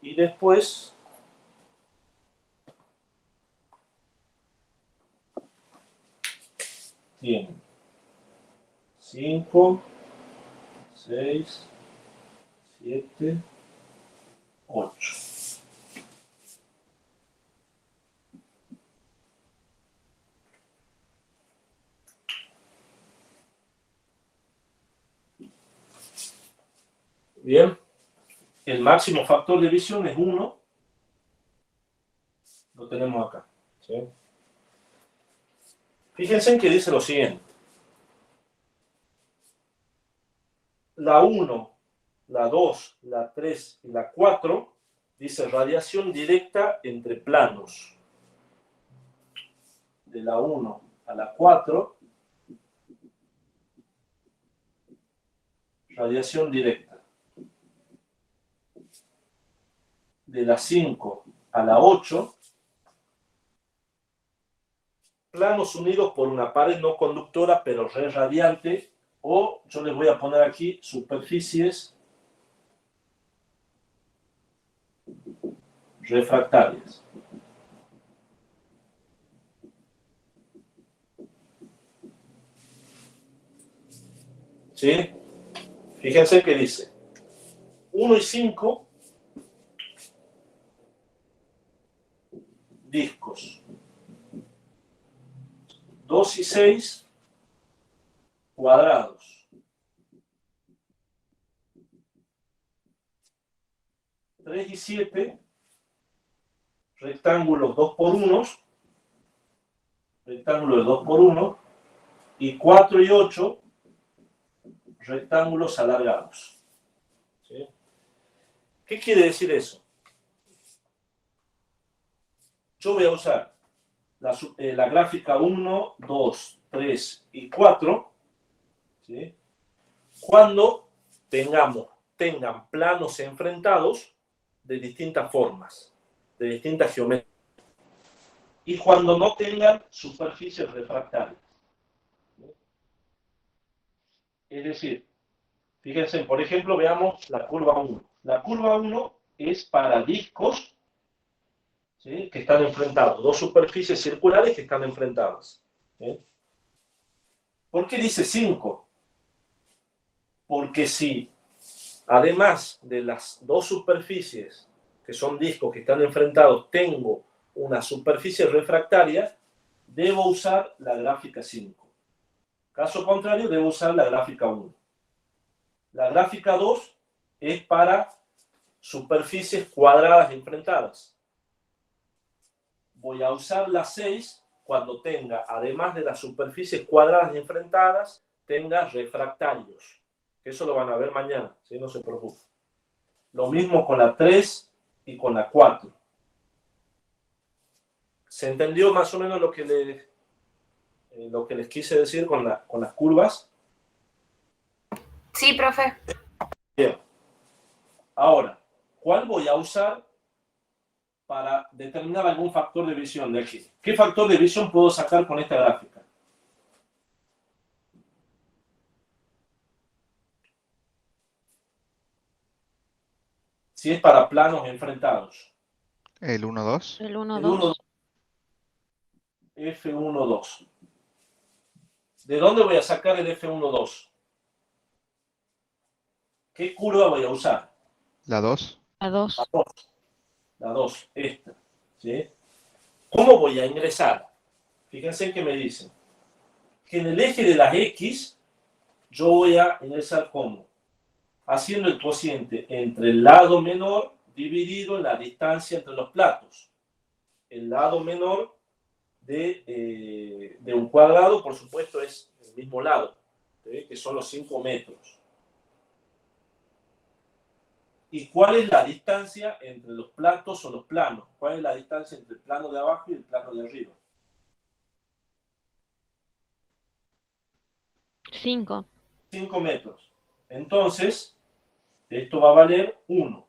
A: Y después tienen 5, 6, 7, 8. Bien, el máximo factor de división es 1. Lo tenemos acá. ¿Sí? Fíjense en que dice lo siguiente. La 1, la 2, la 3 y la 4 dice radiación directa entre planos. De la 1 a la 4, radiación directa. De la 5 a la 8, planos unidos por una pared no conductora pero re radiante, o yo les voy a poner aquí superficies refractarias. ¿Sí? Fíjense que dice 1 y 5 discos. 2 y 6 cuadrados. 3 y 7 rectángulos 2 por 1, rectángulos de 2 por 1, y 4 y 8 rectángulos alargados. ¿Sí? ¿Qué quiere decir eso? Yo voy a usar la gráfica 1, 2, 3 y 4, ¿sí? Cuando tengan planos enfrentados de distintas formas, de distintas geometrías, y cuando no tengan superficies refractarias. ¿Sí? Es decir, fíjense, por ejemplo, veamos la curva 1. La curva 1 es para discos, ¿sí?, que están enfrentados, dos superficies circulares que están enfrentadas. ¿Sí? ¿Por qué dice 5? Porque si, además de las dos superficies que son discos que están enfrentados, tengo una superficie refractaria, debo usar la gráfica 5. Caso contrario, debo usar la gráfica 1. La gráfica 2 es para superficies cuadradas enfrentadas. Voy a usar la 6 cuando tenga, además de las superficies cuadradas enfrentadas, tenga refractarios. Eso lo van a ver mañana, ¿sí? No se preocupen. Lo mismo con la 3 y con la 4. ¿Se entendió más o menos lo que les quise decir con las curvas?
I: Sí, profe.
A: Bien. Ahora, ¿cuál voy a usar para determinar algún factor de visión de aquí? ¿Qué factor de visión puedo sacar con esta gráfica? Si es para planos enfrentados.
D: El 1, 2.
F: El 1,
A: El 1,
F: 2.
A: F1, 2. ¿De dónde voy a sacar el F1, 2? ¿Qué curva voy a usar?
D: La 2.
F: La 2.
A: La 2, esta. ¿Sí? ¿Cómo voy a ingresar? Fíjense que me dicen que en el eje de las X yo voy a ingresar ¿cómo? Haciendo el cociente entre el lado menor dividido en la distancia entre los platos. El lado menor de un cuadrado, por supuesto, es el mismo lado, ¿sí?, que son los 5 metros. ¿Y cuál es la distancia entre los platos o los planos? ¿Cuál es la distancia entre el plano de abajo y el plano de arriba?
F: 5.
A: 5 metros. Entonces, esto va a valer 1.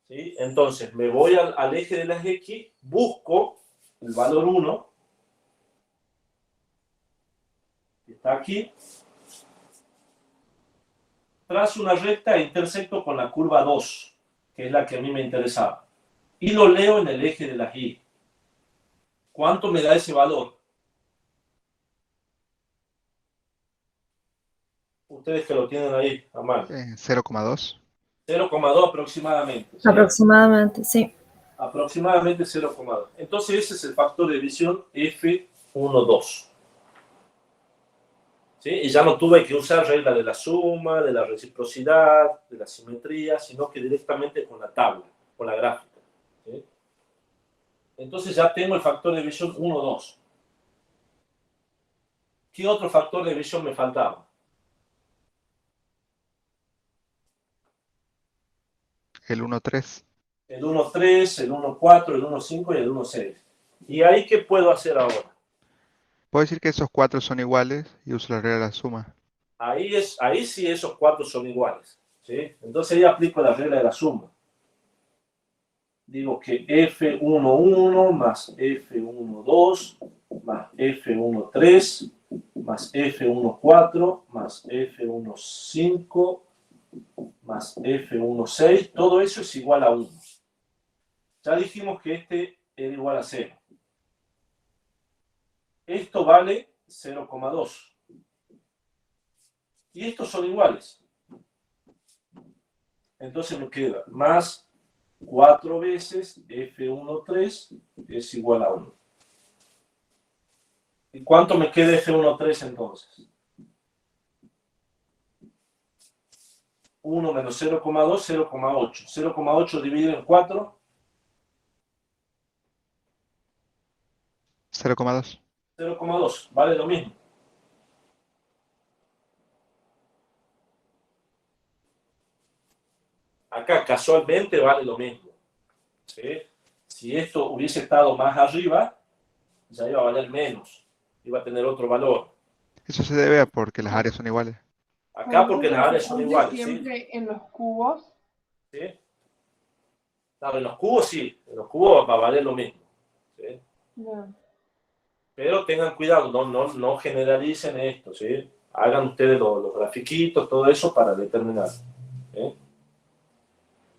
A: ¿Sí? Entonces, me voy al eje de las X, busco el valor 1, que está aquí, trazo una recta e intersecto con la curva 2, que es la que a mí me interesaba, y lo leo en el eje de las Y. ¿Cuánto me da ese valor? Ustedes que lo tienen ahí a mano.
D: 0,2.
A: 0,2 aproximadamente. ¿Sí?
H: Aproximadamente, sí.
A: Aproximadamente 0,2. Entonces ese es el factor de visión F1,2. ¿Sí? Y ya no tuve que usar regla de la suma, de la reciprocidad, de la simetría, sino que directamente con la tabla, con la gráfica. ¿Sí? Entonces ya tengo el factor de visión 1,2. ¿Qué otro factor de división me faltaba?
D: El 1,3.
A: El 1,3, el 1,4, el 1,5 y el 1,6. ¿Y ahí qué puedo hacer ahora?
D: Puedo decir que esos 4 son iguales y uso la regla de la suma.
A: Ahí sí esos 4 son iguales, ¿sí? Entonces ahí aplico la regla de la suma. Digo que F11 más F12 más F13 más F14 más F15 más F16, todo eso es igual a 1. Ya dijimos que este era igual a 0. Esto vale 0,2. Y estos son iguales. Entonces me queda más 4 veces F13 es igual a 1. ¿Y cuánto me queda F13 entonces? 1 menos 0,2, 0,8. 0,8 dividido en 4,
D: 0,2.
A: 0,2. Vale lo mismo. Acá casualmente vale lo mismo, ¿sí? Si esto hubiese estado más arriba, ya iba a valer menos. Iba a tener otro valor.
D: Eso se debe a porque las áreas son iguales.
A: Acá porque las áreas son
E: ¿Se
A: iguales, ¿sí?
E: siempre en los cubos?
A: ¿Sí? Claro, en los cubos sí. En los cubos va a valer lo mismo, ¿sí?
E: No.
A: Pero tengan cuidado, no generalicen esto, ¿sí? Hagan ustedes los grafiquitos, todo eso para determinar, ¿sí?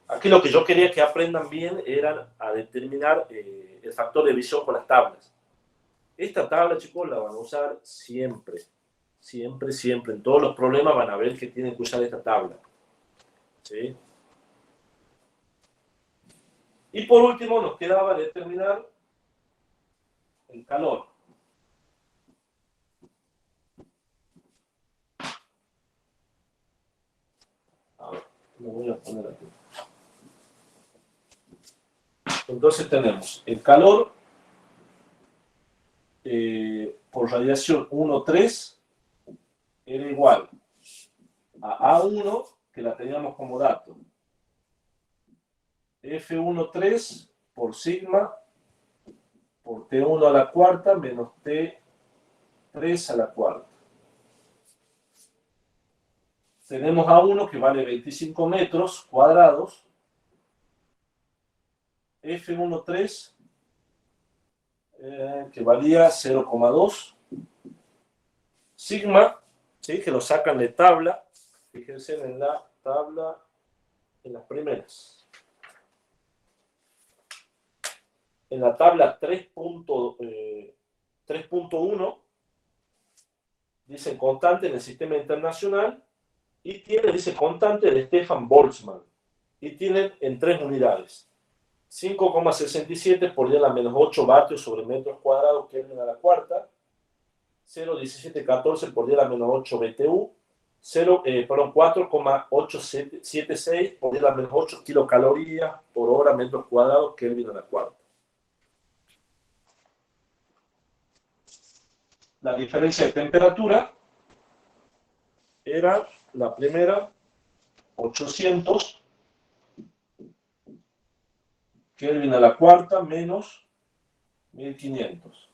A: Aquí lo que yo quería que aprendan bien era a determinar el factor de división con las tablas. Esta tabla, chicos, la van a usar siempre. Siempre, siempre. En todos los problemas van a ver que tienen que usar esta tabla, ¿sí? Y por último nos quedaba determinar el calor. A ver, lo voy a poner aquí. Entonces tenemos el calor por radiación 1,3 era igual a A1, que la teníamos como dato. F13 por sigma por T1 a la cuarta menos T3 a la cuarta. Tenemos A1 que vale 25 metros cuadrados. F13 que valía 0,2. Sigma, ¿sí? Que lo sacan de tabla. Fíjense en la tabla, en las primeras. En la tabla 3.1 dice constante en el sistema internacional y dice constante de Stefan Boltzmann y tienen en 3 unidades. 5,67 por 10 a la menos 8 vatios sobre metros cuadrados Kelvin a la cuarta, 0,1714 por 10 a la menos 8 BTU, 4,876 por 10 a la menos 8 kilocalorías por hora metros cuadrados Kelvin a la cuarta. La diferencia de temperatura era la primera 800 Kelvin a la cuarta menos 1500.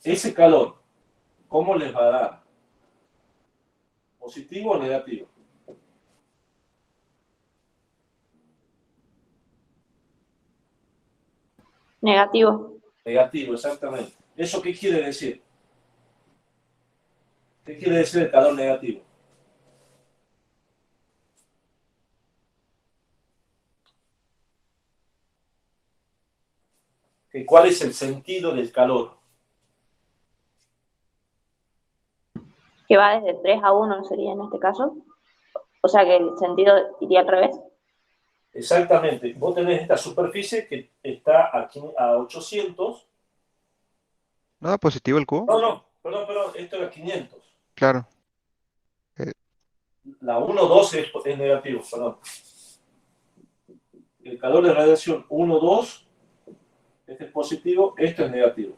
A: Ese calor, ¿cómo les va a dar? ¿Positivo o negativo?
C: Negativo.
A: Negativo, exactamente. ¿Eso qué quiere decir? ¿Qué quiere decir el calor negativo? ¿Cuál es el sentido del calor?
C: Que va desde 3 a 1 sería en este caso. O sea que el sentido iría al revés.
A: Exactamente. Vos tenés esta superficie que está aquí a 800.
D: ¿No da positivo el cubo?
A: No, perdón, esto era 500.
D: Claro.
A: La 1,2 es negativo, perdón. El calor de radiación 1,2 Este es positivo, esto es negativo.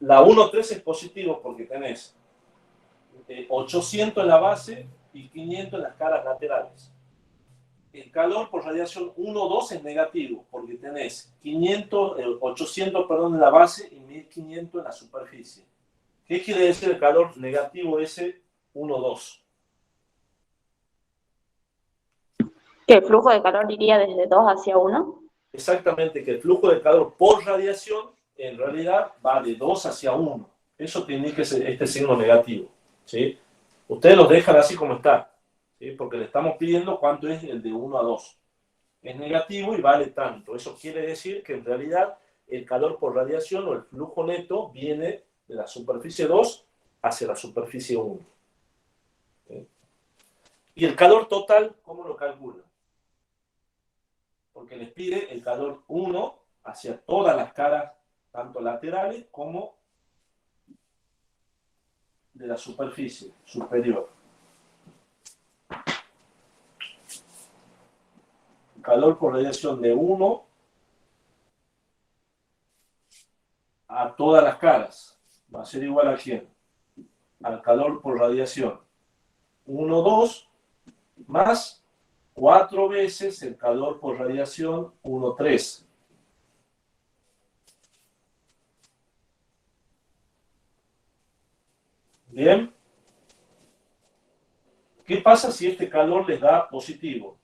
A: La 1,3 es positivo porque tenés 800 en la base y 500 en las caras laterales. El calor por radiación 1,2 es negativo porque tenés 800 en la base y 1500 en la superficie. ¿Qué quiere decir el calor negativo ese 1,2?
C: Que el flujo de calor iría desde 2 hacia 1.
A: Exactamente, que el flujo de calor por radiación en realidad va de 2 hacia 1. Eso te indica este signo negativo, ¿sí? Ustedes los dejan así como está, ¿sí? Porque le estamos pidiendo cuánto es el de 1 a 2. Es negativo y vale tanto. Eso quiere decir que en realidad el calor por radiación o el flujo neto viene de la superficie 2 hacia la superficie 1. ¿Sí? Y el calor total, ¿cómo lo calculan? Porque les pide el calor 1 hacia todas las caras, tanto laterales como de la superficie superior. Calor por radiación de 1 a todas las caras. Va a ser igual a ¿quién? Al calor por radiación 1,2 más 4 veces el calor por radiación 1,3. ¿Bien? ¿Qué pasa si este calor les da positivo?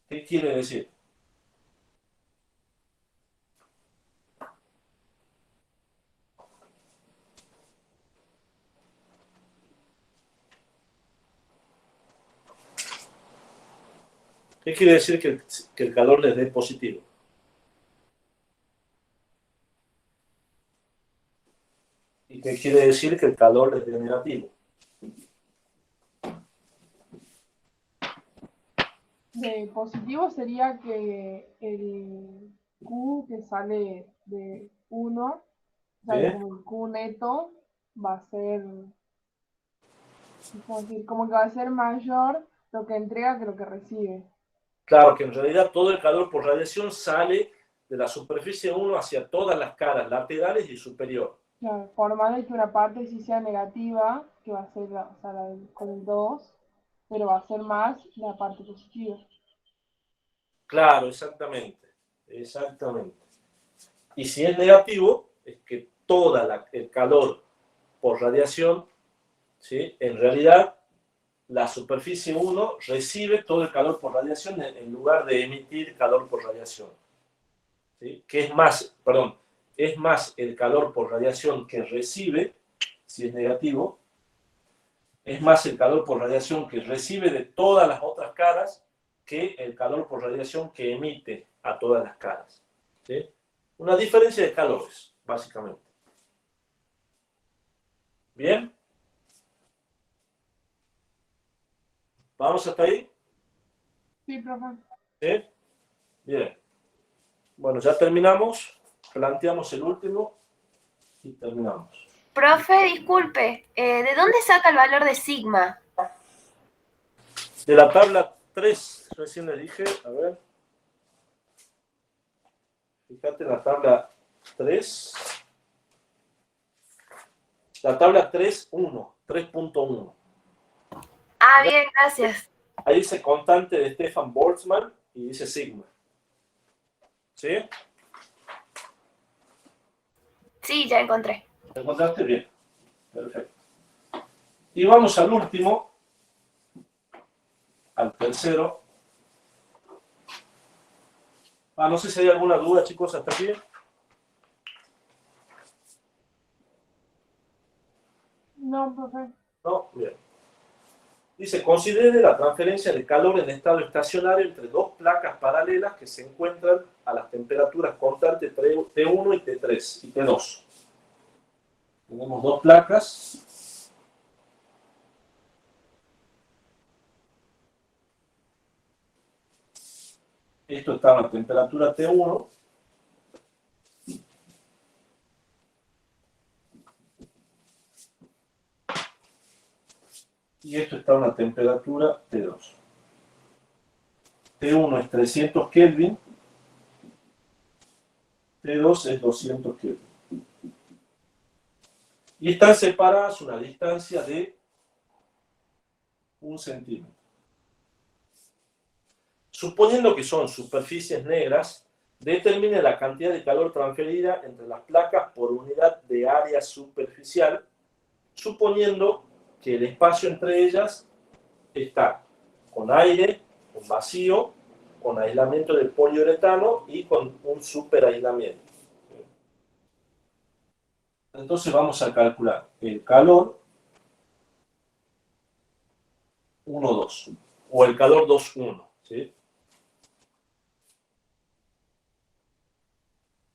A: ¿Qué quiere decir? ¿Qué quiere decir que el calor les dé positivo? ¿Y qué quiere decir que el calor les dé negativo?
E: De positivo sería que el Q que sale de 1, o sea,
A: ¿Bien?
E: como el Q neto, va a ser, ¿cómo decir? Como que va a ser mayor lo que entrega que lo que recibe.
A: Claro que en realidad todo el calor por radiación sale de la superficie 1 hacia todas las caras laterales y superior.
E: Claro, por más de que una parte sí sea negativa, que va a ser o sea, con el 2, pero va a ser más la parte positiva.
A: Claro, exactamente. Exactamente. Y si es negativo, es que todo el calor por radiación, ¿sí? En realidad, la superficie 1 recibe todo el calor por radiación en lugar de emitir calor por radiación. ¿Sí? Que es más, perdón, es más el calor por radiación que recibe, si es negativo, es más el calor por radiación que recibe de todas las otras caras que el calor por radiación que emite a todas las caras. ¿Sí? Una diferencia de calores, básicamente. ¿Bien? ¿Vamos hasta ahí?
E: Sí, profe.
A: ¿Sí? Bien. Bueno, ya terminamos. Planteamos el último y terminamos.
I: Profe, disculpe, ¿de dónde saca el valor de sigma?
A: De la tabla 3, recién les dije, a ver. Fíjate en la tabla 3. La tabla 3.1, 3.1.
I: Ah, bien, gracias.
A: Ahí dice constante de Stefan Boltzmann y dice sigma. ¿Sí?
I: Sí, ya encontré.
A: ¿Te encontraste? Bien. Perfecto. Y vamos al último, al tercero. No sé si hay alguna duda, chicos, hasta aquí.
E: No, profe.
A: No, bien. Dice, considere la transferencia de calor en estado estacionario entre dos placas paralelas que se encuentran a las temperaturas constantes T1 y T3 y T2. Tenemos dos placas. Esto está a la temperatura T1. y esto está a una temperatura T2. T1 es 300 Kelvin, T2 es 200 Kelvin. Y están separadas una distancia de 1 centímetro. Suponiendo que son superficies negras, determine la cantidad de calor transferida entre las placas por unidad de área superficial, suponiendo que el espacio entre ellas está con aire, con vacío, con aislamiento de poliuretano y con un superaislamiento. Entonces vamos a calcular el calor 1,2 o el calor 2,1, ¿sí?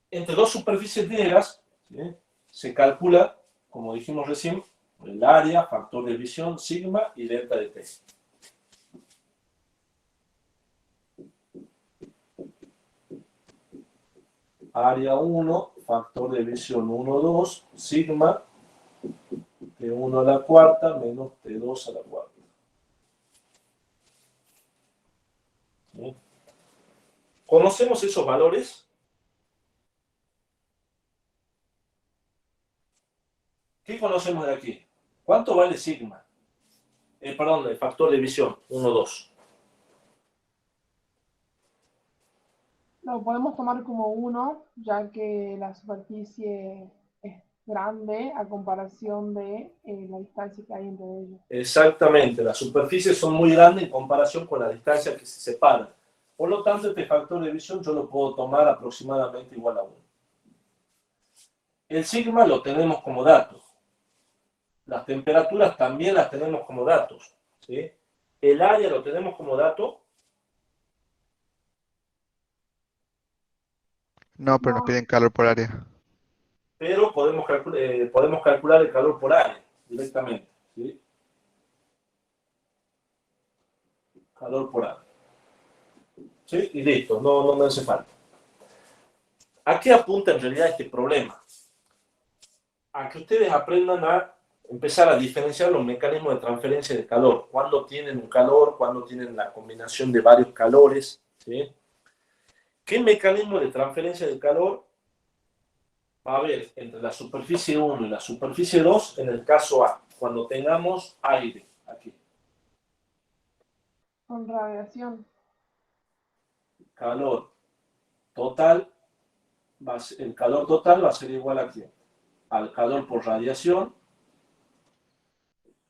A: Entre dos superficies negras, ¿sí?, se calcula, como dijimos recién, el área, factor de visión, sigma y delta de T. Área 1, factor de visión 1,2, sigma T1 a la cuarta menos T2 a la cuarta. ¿Sí? ¿Conocemos esos valores? ¿Qué conocemos de aquí? ¿Cuánto vale sigma? Perdón, el factor de visión, 1,2.
E: Lo podemos tomar como 1, ya que la superficie es grande a comparación de la distancia que hay entre ellos.
A: Exactamente, las superficies son muy grandes en comparación con la distancia que se separan. Por lo tanto, este factor de visión yo lo puedo tomar aproximadamente igual a 1. El sigma lo tenemos como dato. Las temperaturas también las tenemos como datos, ¿sí? El área lo tenemos como dato.
D: No, pero nos piden calor por área.
A: Pero podemos calcular el calor por área directamente, ¿sí? Calor por área. ¿Sí? Y listo, no me hace falta. ¿A qué apunta en realidad este problema? A que ustedes aprendan a empezar a diferenciar los mecanismos de transferencia de calor. Cuándo tienen un calor, cuándo tienen la combinación de varios calores, ¿sí? ¿Qué mecanismo de transferencia de calor va a haber entre la superficie 1 y la superficie 2 en el caso A, cuando tengamos aire aquí?
E: Con radiación.
A: Calor total, el calor total va a ser igual a ¿qué? Al calor por radiación.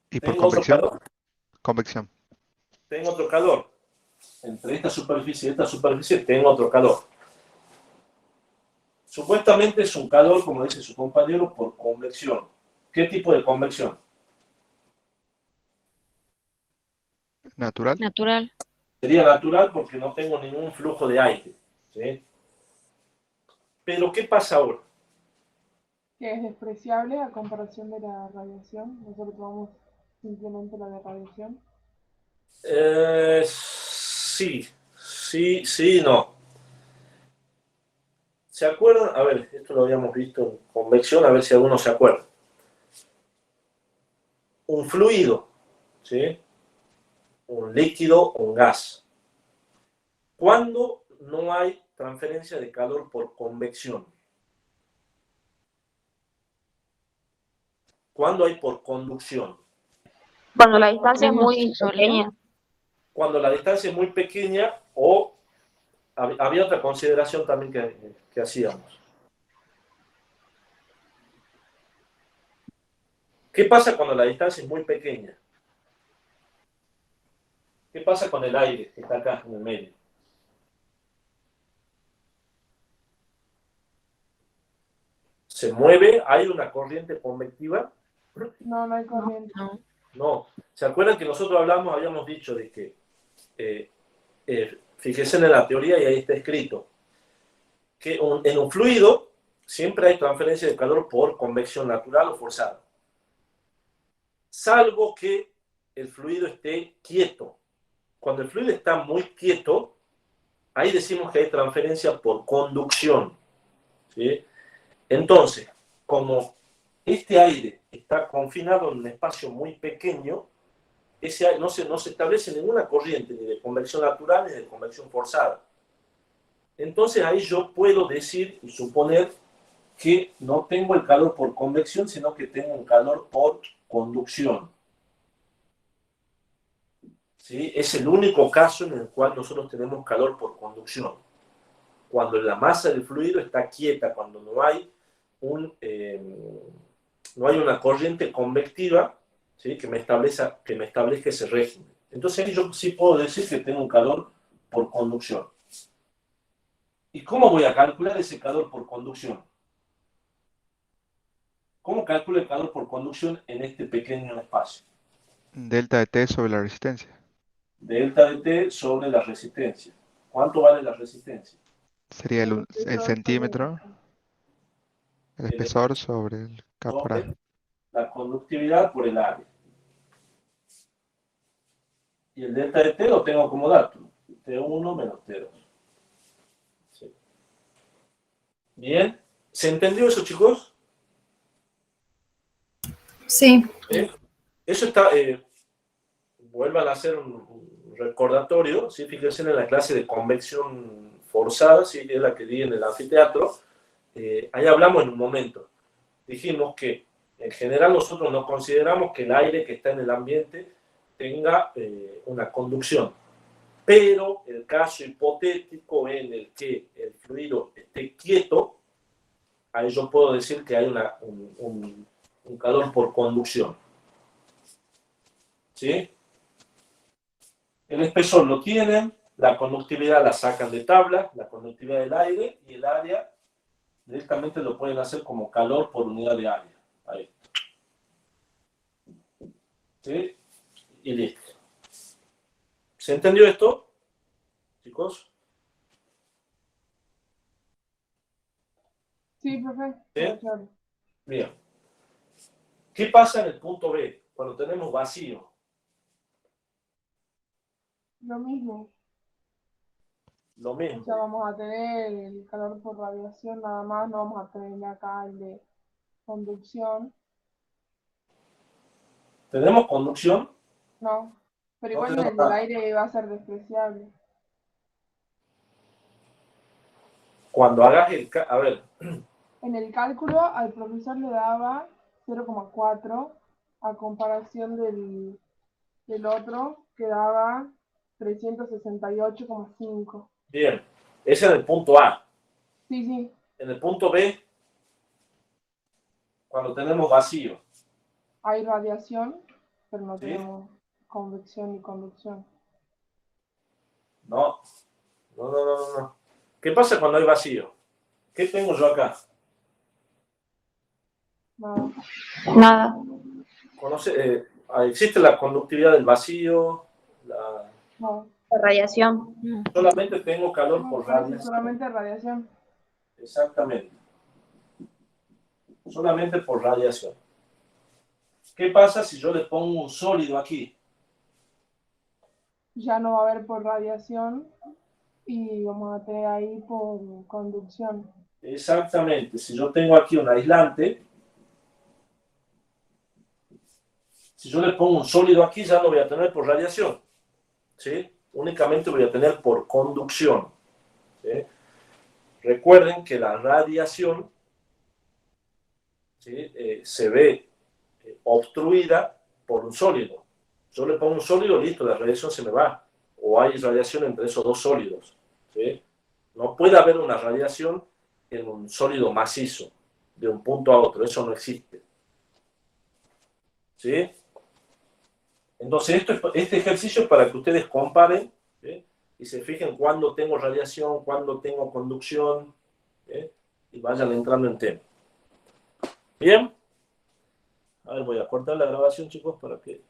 D: ¿Y por
A: Tengo otro
D: convección?
A: calor.
D: Convección.
A: Tengo otro calor. Entre esta superficie y esta superficie tengo otro calor. Supuestamente es un calor, como dice su compañero, por convección. ¿Qué tipo de convección?
D: Natural.
F: Natural.
A: Sería natural porque no tengo ningún flujo de aire, ¿sí? Pero ¿qué pasa ahora?
E: Que es despreciable a comparación de la radiación. Nosotros tomamos simplemente la de radiación.
A: Sí, no. ¿Se acuerdan? A ver, esto lo habíamos visto en convección, a ver si alguno se acuerda. Un fluido, ¿sí? Un líquido, un gas. ¿Cuándo no hay transferencia de calor por convección? ¿Cuándo hay por conducción?
C: Cuando la distancia es
F: ¿Tenemos
C: muy
F: sólido?
C: pequeña.
A: Cuando la distancia es muy pequeña o había otra consideración también que hacíamos. ¿Qué pasa cuando la distancia es muy pequeña? ¿Qué pasa con el aire que está acá en el medio? ¿Se mueve? ¿Hay una corriente convectiva?
E: No hay corriente.
F: No.
A: No. ¿Se acuerdan que nosotros habíamos dicho de que, fíjense en la teoría y ahí está escrito, que en un fluido siempre hay transferencia de calor por convección natural o forzada. Salvo que el fluido esté quieto. Cuando el fluido está muy quieto, ahí decimos que hay transferencia por conducción, ¿sí? Entonces, como este aire está confinado en un espacio muy pequeño, no se establece ninguna corriente, ni de convección natural ni de convección forzada. Entonces ahí yo puedo decir y suponer que no tengo el calor por convección, sino que tengo un calor por conducción. ¿Sí? Es el único caso en el cual nosotros tenemos calor por conducción. Cuando la masa del fluido está quieta, cuando no hay una corriente convectiva, ¿sí? que me establezca ese régimen. Entonces ahí yo sí puedo decir que tengo un calor por conducción. ¿Y cómo voy a calcular ese calor por conducción? ¿Cómo calculo el calor por conducción en este pequeño espacio?
D: Delta de T sobre la resistencia.
A: Delta de T sobre la resistencia. ¿Cuánto vale la resistencia?
D: Sería el
E: Espesor
D: centímetro, el espesor sobre el K por A.
A: Sobre la conductividad por el área. Y el delta de T lo tengo como dato. T1 menos T2. Sí. Bien. ¿Se entendió eso, chicos?
H: Sí.
A: Eso está... vuelvan a hacer un recordatorio, ¿sí? Fíjense en la clase de convección forzada, ¿sí? Es la que di en el anfiteatro. Ahí hablamos en un momento. Dijimos que en general nosotros no consideramos que el aire que está en el ambiente tenga una conducción. Pero el caso hipotético en el que el fluido esté quieto, ahí yo puedo decir que hay un calor por conducción. ¿Sí? El espesor lo tienen, la conductividad la sacan de tabla, la conductividad del aire, y el área directamente lo pueden hacer como calor por unidad de área. Ahí. ¿Sí? Y listo. ¿Se entendió esto, chicos?
E: Sí, profe.
A: ¿Sí?
E: Claro.
A: Bien. ¿Qué pasa en el punto B? Cuando tenemos vacío.
E: Lo mismo.
A: Lo
E: O
A: mismo.
E: sea, vamos a tener el calor por radiación nada más, no vamos a tener acá el de conducción.
A: ¿Tenemos conducción?
E: No, pero
A: No
E: igual
A: tenemos
E: el del
A: nada.
E: aire va a ser despreciable.
A: Cuando hagas a ver,
E: En el cálculo al profesor le daba 0,4 a comparación del otro que daba 368,5.
A: bien. Ese es el punto A.
E: Sí, sí,
A: En el punto B, cuando tenemos vacío.
E: hay radiación, pero no
A: ¿Sí?
E: tenemos convección ni conducción.
A: No. No. ¿Qué pasa cuando hay vacío? ¿Qué tengo yo acá?
E: Nada.
C: Nada.
A: Existe la conductividad del vacío,
E: No,
C: La radiación.
A: solamente tengo calor por
E: parece
A: radiación.
E: solamente radiación.
A: Exactamente. Solamente por radiación. ¿Qué pasa si yo le pongo un sólido aquí?
E: Ya no va a haber por radiación y vamos a tener ahí por conducción.
A: Exactamente. Si yo tengo aquí un aislante, si yo le pongo un sólido aquí, ya no voy a tener por radiación. ¿Sí? Únicamente voy a tener por conducción. ¿Sí? Recuerden que la radiación, ¿sí? Se ve obstruida por un sólido. Yo le pongo un sólido, listo, la radiación se me va. O hay radiación entre esos dos sólidos. ¿Sí? No puede haber una radiación en un sólido macizo, de un punto a otro. Eso no existe. ¿Sí? Entonces, este ejercicio es para que ustedes comparen, ¿sí? Y se fijen cuándo tengo radiación, cuándo tengo conducción, ¿sí? Y vayan entrando en tema. Bien. A ver, voy a cortar la grabación, chicos, para que